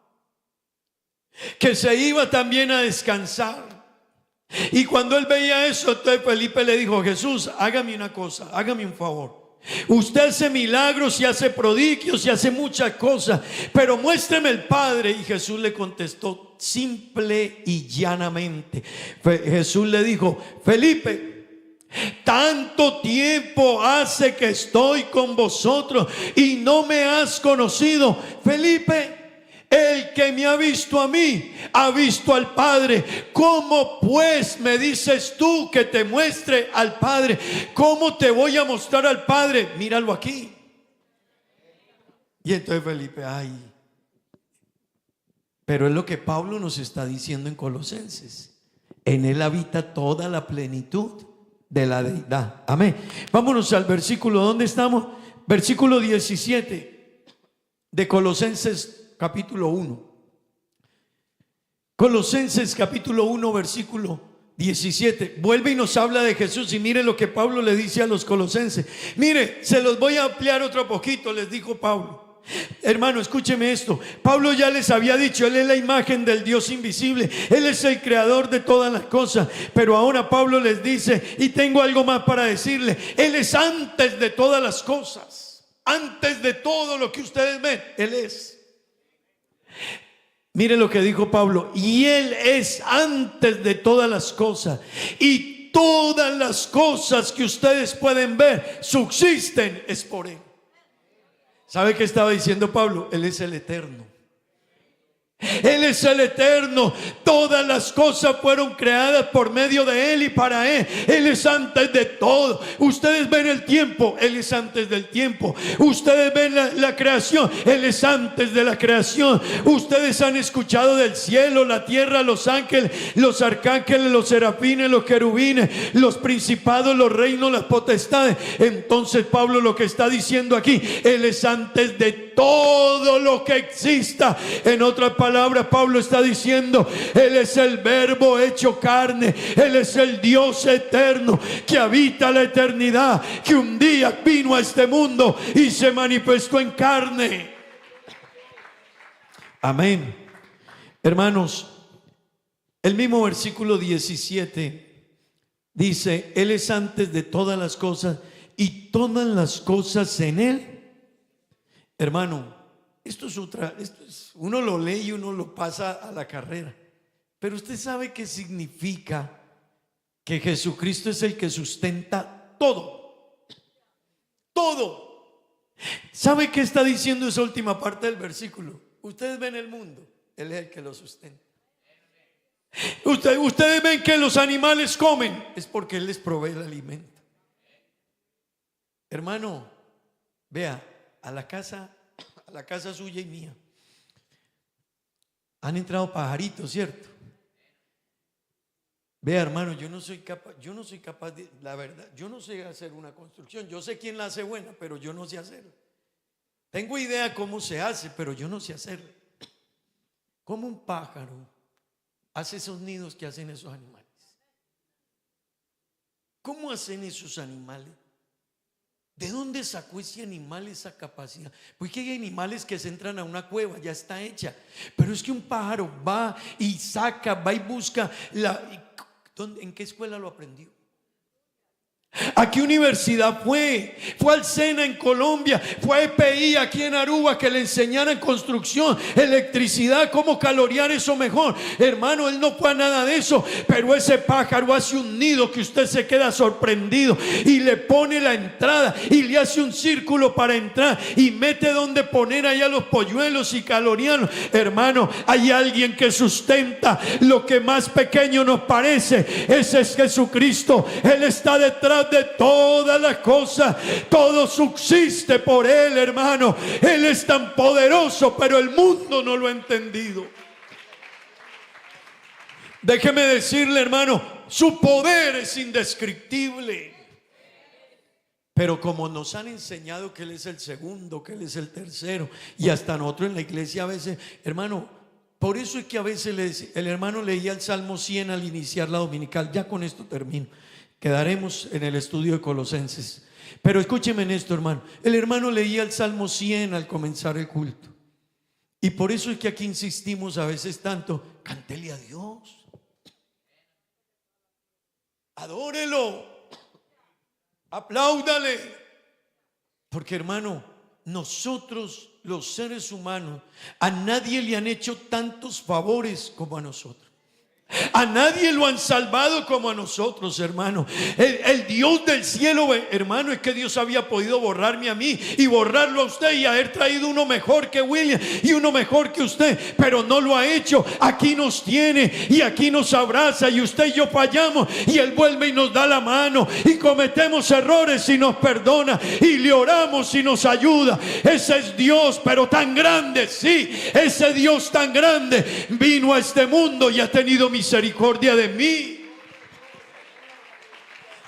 que se iba también a descansar. Y cuando él veía eso, entonces Felipe le dijo, Jesús, hágame una cosa, hágame un favor. Usted hace milagros y hace prodigios y hace muchas cosas, pero muéstreme el Padre. Y Jesús le contestó simple y llanamente. Jesús le dijo, Felipe, tanto tiempo hace que estoy con vosotros y no me has conocido. Felipe, el que me ha visto a mí, ha visto al Padre. ¿Cómo pues me dices tú que te muestre al Padre? ¿Cómo te voy a mostrar al Padre? Míralo aquí. Y entonces Felipe, ay. Pero es lo que Pablo nos está diciendo en Colosenses. En Él habita toda la plenitud de la deidad. Amén. Vámonos al versículo, ¿dónde estamos? Versículo 17 de Colosenses capítulo 1. Colosenses capítulo 1 versículo 17. Vuelve y nos habla de Jesús, y mire lo que Pablo le dice a los colosenses. Mire, se los voy a ampliar otro poquito, les dijo Pablo. Hermano, escúcheme esto. Pablo ya les había dicho, Él es la imagen del Dios invisible, Él es el creador de todas las cosas. Pero ahora Pablo les dice, y tengo algo más para decirle, Él es antes de todas las cosas. Antes de todo lo que ustedes ven, Él es. Mire lo que dijo Pablo, y Él es antes de todas las cosas, y todas las cosas que ustedes pueden ver subsisten es por Él. ¿Sabe qué estaba diciendo Pablo? Él es el eterno. Él es el eterno. Todas las cosas fueron creadas por medio de Él y para Él. Él es antes de todo. Ustedes ven el tiempo, Él es antes del tiempo. Ustedes ven la creación, Él es antes de la creación. Ustedes han escuchado del cielo, la tierra, los ángeles, los arcángeles, los serafines, los querubines, los principados, los reinos, las potestades. Entonces Pablo lo que está diciendo aquí, Él es antes de todo lo que exista. En otras palabras, Pablo está diciendo, Él es el verbo hecho carne. Él es el Dios eterno que habita la eternidad, que un día vino a este mundo y se manifestó en carne. Amén. Hermanos, el mismo versículo 17 dice, Él es antes de todas las cosas y todas las cosas en Él. Hermano, esto es uno lo lee y uno lo pasa a la carrera. Pero usted sabe qué significa que Jesucristo es el que sustenta todo. Todo. ¿Sabe qué está diciendo esa última parte del versículo? Ustedes ven el mundo, Él es el que lo sustenta. Ustedes ven que los animales comen, es porque Él les provee el alimento. Hermano, vea, a la casa suya y mía han entrado pajaritos, ¿cierto? Vea, hermano, yo no soy capaz de, la verdad, yo no sé hacer una construcción. Yo sé quién la hace buena, pero yo no sé hacerla. Tengo idea cómo se hace, pero yo no sé hacerla. ¿Cómo un pájaro hace esos nidos que hacen esos animales? ¿Cómo hacen esos animales? ¿De dónde sacó ese animal esa capacidad? Porque hay animales que se entran a una cueva, ya está hecha. Pero es que un pájaro va y saca, va y busca ¿en qué escuela lo aprendió? ¿A qué universidad fue? Fue al SENA en Colombia, fue a EPI aquí en Aruba, que le enseñaran construcción, electricidad, cómo calorear eso mejor. Hermano, él no fue a nada de eso, pero ese pájaro hace un nido que usted se queda sorprendido y le pone la entrada y le hace un círculo para entrar y mete donde poner allá los polluelos y calorearlos. Hermano, hay alguien que sustenta lo que más pequeño nos parece. Ese es Jesucristo. Él está detrás de todas las cosas, todo subsiste por Él, hermano. Él es tan poderoso, pero el mundo no lo ha entendido. Déjeme decirle, hermano, su poder es indescriptible. Pero como nos han enseñado que Él es el segundo, que Él es el tercero, y hasta nosotros en la iglesia a veces, hermano, por eso es que a veces el hermano leía el Salmo 100 al iniciar la dominical. Ya con esto termino. Quedaremos en el estudio de Colosenses. Pero escúcheme en esto, hermano. El hermano leía el Salmo 100 al comenzar el culto. Y por eso es que aquí insistimos a veces tanto. Cántele a Dios. Adórelo. Apláudale. Porque, hermano, nosotros los seres humanos, a nadie le han hecho tantos favores como a nosotros. A nadie lo han salvado como a nosotros, hermano. El Dios del cielo, hermano, es que Dios había podido borrarme a mí y borrarlo a usted y haber traído uno mejor que William y uno mejor que usted, pero no lo ha hecho. Aquí nos tiene y aquí nos abraza, y usted y yo fallamos y Él vuelve y nos da la mano, y cometemos errores y nos perdona, y le oramos y nos ayuda. Ese es Dios, pero tan grande. Sí, ese Dios tan grande vino a este mundo y ha tenido misericordia de mí.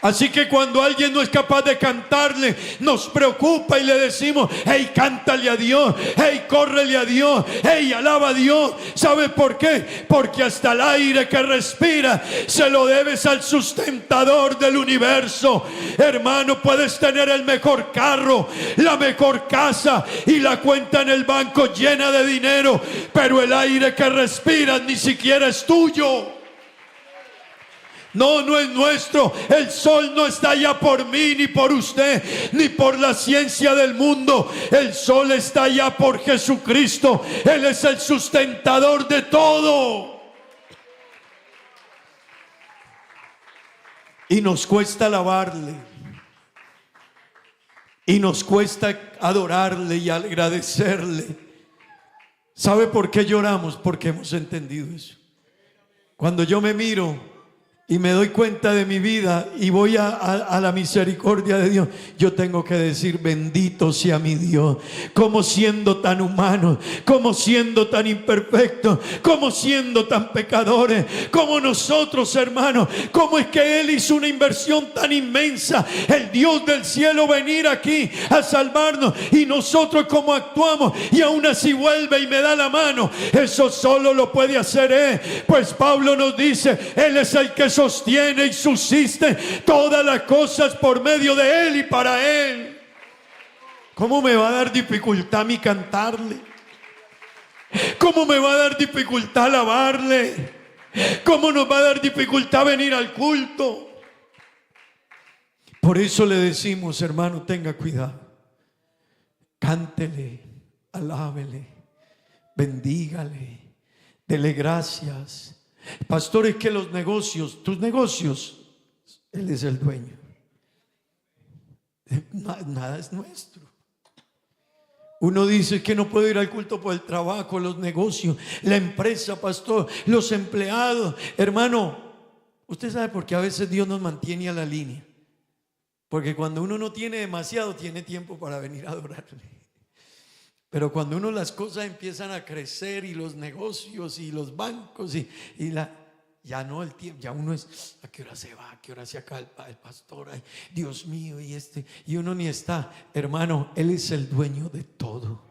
Así que cuando alguien no es capaz de cantarle, nos preocupa y le decimos: hey, cántale a Dios, hey, córrele a Dios, hey, alaba a Dios. ¿Sabe por qué? Porque hasta el aire que respira se lo debes al sustentador del universo. Hermano, puedes tener el mejor carro, la mejor casa y la cuenta en el banco llena de dinero, pero el aire que respiras ni siquiera es tuyo. No, no es nuestro. El sol no está allá por mí, ni por usted, ni por la ciencia del mundo. El sol está allá por Jesucristo. Él es el sustentador de todo. Y nos cuesta alabarle, y nos cuesta adorarle y agradecerle. ¿Sabe por qué lloramos? Porque hemos entendido eso. Cuando yo me miro y me doy cuenta de mi vida y voy a la misericordia de Dios, yo tengo que decir: bendito sea mi Dios. Como siendo tan humanos, como siendo tan imperfectos, como siendo tan pecadores, como nosotros, hermanos, como es que Él hizo una inversión tan inmensa, el Dios del cielo, venir aquí a salvarnos, y nosotros como actuamos, y aún así vuelve y me da la mano. Eso solo lo puede hacer Él, pues Pablo nos dice: Él es el que sostiene y subsiste todas las cosas por medio de Él y para Él. ¿Cómo me va a dar dificultad a mí cantarle? ¿Cómo me va a dar dificultad alabarle? ¿Cómo nos va a dar dificultad venir al culto? Por eso le decimos, hermano, tenga cuidado. Cántele, alábele, bendígale, dele gracias. Pastor, es que los negocios, tus negocios, Él es el dueño. Nada es nuestro. Uno dice que no puedo ir al culto por el trabajo, los negocios, la empresa, pastor, los empleados. Hermano, usted sabe por qué a veces Dios nos mantiene a la línea. Porque cuando uno no tiene demasiado, tiene tiempo para venir a adorarle. Pero cuando uno, las cosas empiezan a crecer, y los negocios y los bancos ya no el tiempo, ya uno es: ¿a qué hora se va? ¿A qué hora se acaba el pastor? Ay, Dios mío, y uno ni está. Hermano, Él es el dueño de todo.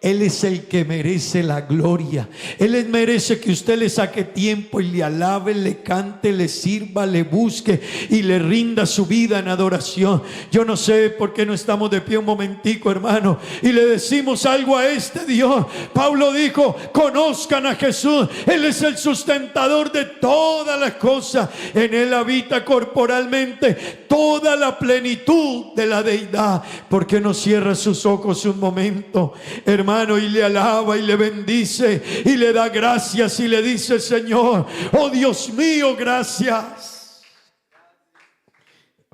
Él es el que merece la gloria. Él merece que usted le saque tiempo y le alabe, le cante, le sirva, le busque y le rinda su vida en adoración. Yo no sé por qué no estamos de pie un momentico, hermano, y le decimos algo a este Dios. Pablo dijo: conozcan a Jesús. Él es el sustentador de todas las cosas. En Él habita corporalmente toda la plenitud de la deidad. ¿Por qué no cierra sus ojos un momento, hermano, y le alaba y le bendice y le da gracias y le dice: Señor, oh Dios mío, gracias?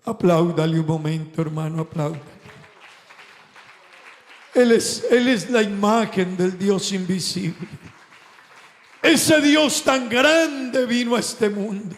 Apláudale un momento, hermano, apláudale. Él es la imagen del Dios invisible. Ese Dios tan grande vino a este mundo.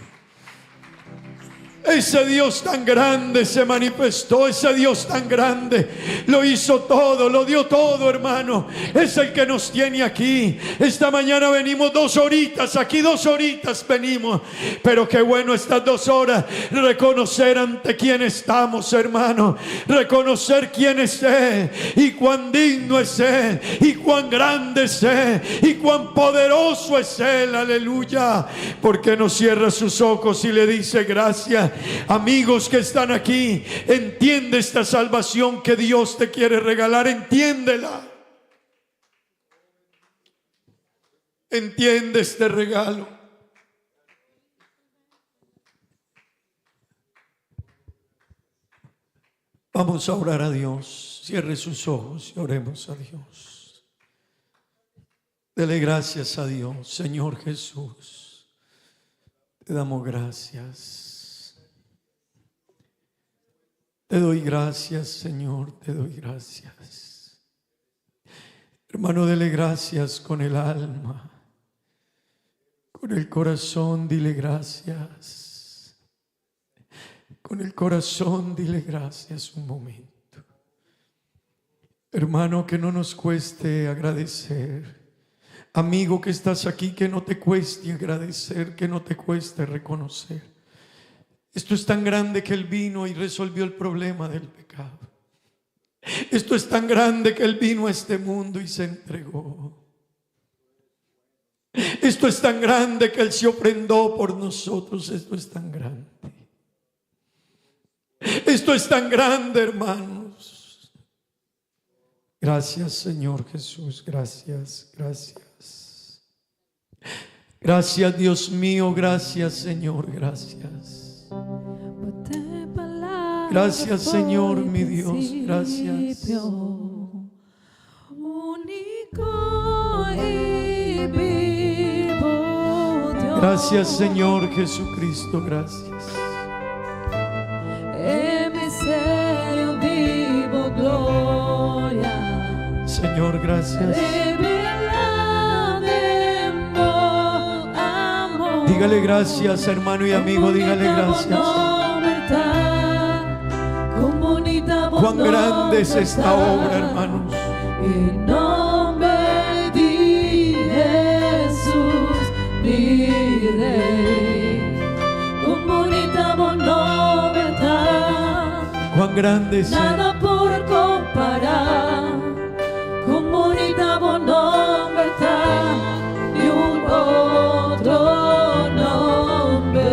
Ese Dios tan grande se manifestó. Ese Dios tan grande lo hizo todo, lo dio todo, hermano. Es el que nos tiene aquí. Esta mañana venimos 2 horitas, aquí 2 horitas venimos. Pero qué bueno estas 2 horas, reconocer ante quién estamos, hermano. Reconocer quién es Él, y cuán digno es Él, y cuán grande es Él, y cuán poderoso es Él. Aleluya. Porque no cierra sus ojos y le dice: gracias? Amigos que están aquí, entiende esta salvación que Dios te quiere regalar. Entiéndela. Entiende este regalo. Vamos a orar a Dios. Cierre sus ojos y oremos a Dios. Dele gracias a Dios. Señor Jesús, te damos gracias. Te doy gracias, Señor, te doy gracias. Hermano, dele gracias con el alma, con el corazón, dile gracias. Con el corazón, dile gracias un momento. Hermano, que no nos cueste agradecer. Amigo que estás aquí, que no te cueste agradecer, que no te cueste reconocer. Esto es tan grande que Él vino y resolvió el problema del pecado. Esto es tan grande que Él vino a este mundo y se entregó. Esto es tan grande que Él se ofrendó por nosotros. Esto es tan grande. Esto es tan grande, hermanos. Gracias, Señor Jesús. Gracias, gracias. Gracias, Dios mío. Gracias, Señor. Gracias. Gracias, Señor, mi Dios. Gracias. Gracias, Señor Jesucristo. Gracias. Señor, gracias. Dígale gracias, hermano y amigo, dígale gracias. Cuán grande es esta obra, hermanos. En nombre de Jesús, mi Rey, con bonita verdad. Cuán grande es Él. Nada por comparar, con bonita verdad, y un otro nombre.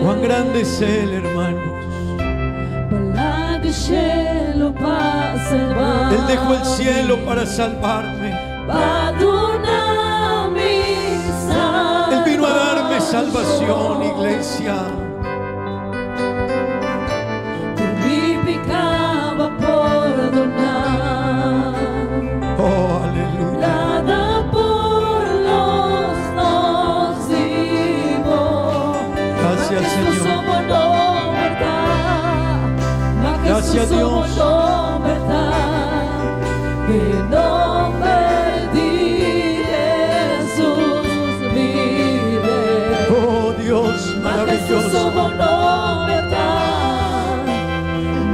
Cuán grande es Él, hermanos. Él dejó el cielo para salvarme. Él vino a darme salvación, iglesia. Oh, aleluya. Gracias, Señor. Gracias, Dios. En nombre de Jesús, mi Rey. Oh, Dios maravilloso.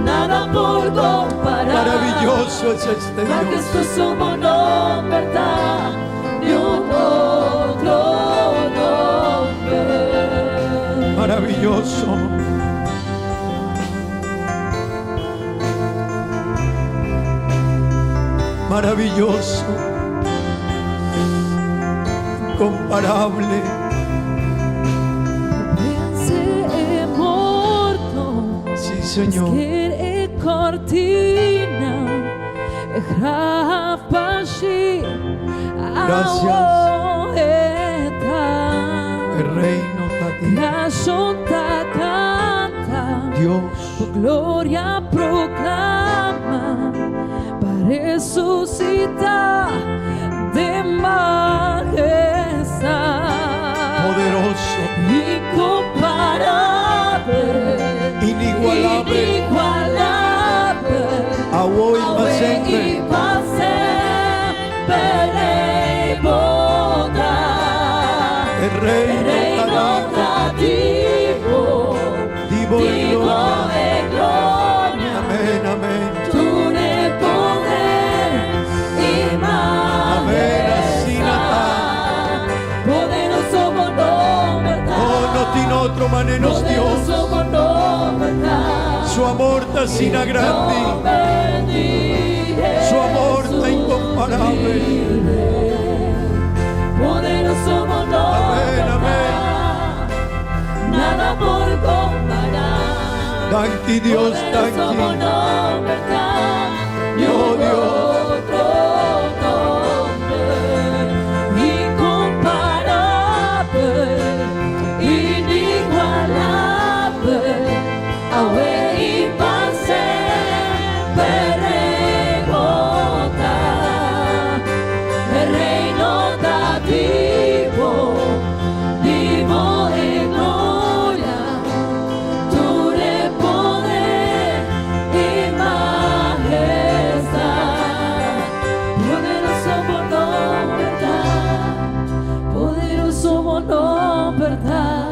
Nada por comparar. Maravilloso es este Dios. Y un otro nombre. Maravilloso. Maravilloso, incomparable. Sí, Señor. Gracias. El reino está Dios. Gloria proclama, para resucitar de majestad. Poderoso, incomparable, inigualable, ahora y para siempre. El reino está vivo en gloria. Amén, amén. Otro manenos Dios, su amor está sin grande, su amor está incomparable. Amén, amén. Nada por comparar. Thank you, Dios, thank you. Oh, Dios.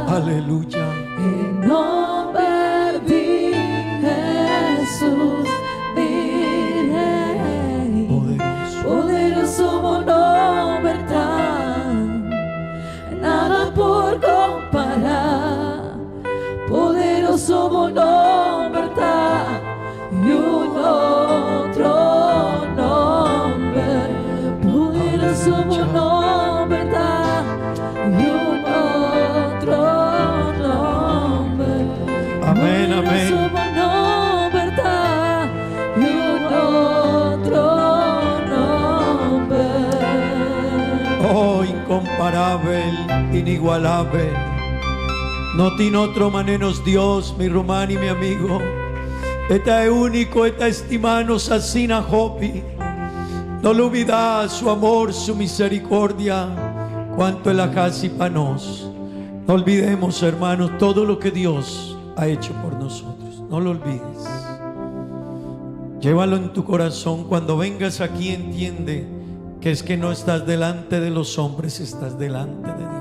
Aleluya. En nombre de Jesús, mi Rey. Poderoso. Poderoso nombre está. Nada por comparar. Poderoso nombre está. Y un otro nombre. Poderoso nombre está. Y un otro nombre. Amén, amén. Oh, incomparable, inigualable. No tiene otro manenos Dios, mi hermano y mi amigo. Esta es único, esta estimanos así na Jopi. No lo olvidas su amor, su misericordia, cuanto Él hace para nos. No olvidemos, hermanos, todo lo que Dios ha hecho por nosotros. No lo olvides. Llévalo en tu corazón. Cuando vengas aquí, entiende que es que no estás delante de los hombres, estás delante de Dios.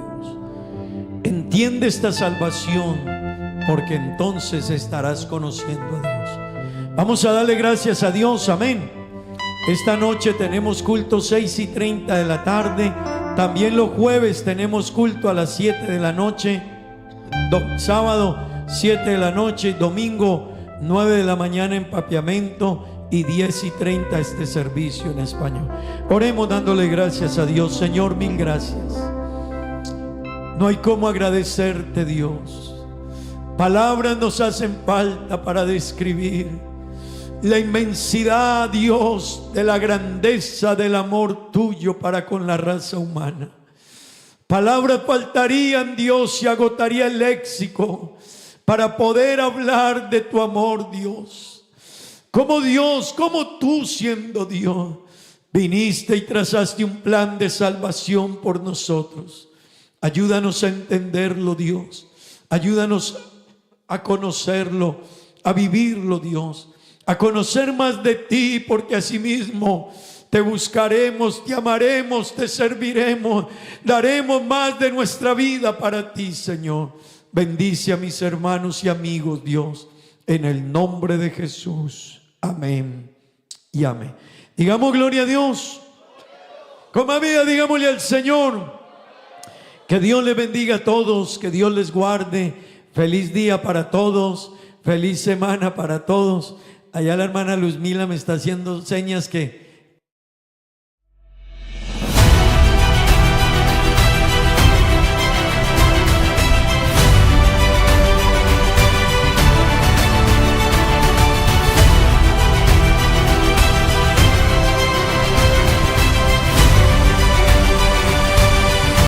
entiende esta salvación, porque entonces estarás conociendo a Dios. Vamos a darle gracias a Dios, amén. Esta noche tenemos culto 6:30 de la tarde. También los jueves tenemos culto a las 7 de la noche. Sábado 7 de la noche. Domingo 9 de la mañana en Papiamento. Y 10:30 este servicio en español. Oremos dándole gracias a Dios. Señor, mil gracias. No hay cómo agradecerte, Dios. Palabras nos hacen falta para describir la inmensidad, Dios, de la grandeza del amor tuyo para con la raza humana. Palabras faltarían, Dios, y agotaría el léxico para poder hablar de tu amor, Dios. Como Dios, como tú siendo Dios, viniste y trazaste un plan de salvación por nosotros. Ayúdanos a entenderlo, Dios. Ayúdanos a conocerlo, a vivirlo, Dios. A conocer más de ti, porque asimismo te buscaremos, te amaremos, te serviremos, daremos más de nuestra vida para ti, Señor. Bendice a mis hermanos y amigos, Dios, en el nombre de Jesús. Amén y amén. Digamos gloria a Dios. Con más vida, digámosle al Señor. Que Dios les bendiga a todos, que Dios les guarde. Feliz día para todos, feliz semana para todos. Allá la hermana Luzmila me está haciendo señas que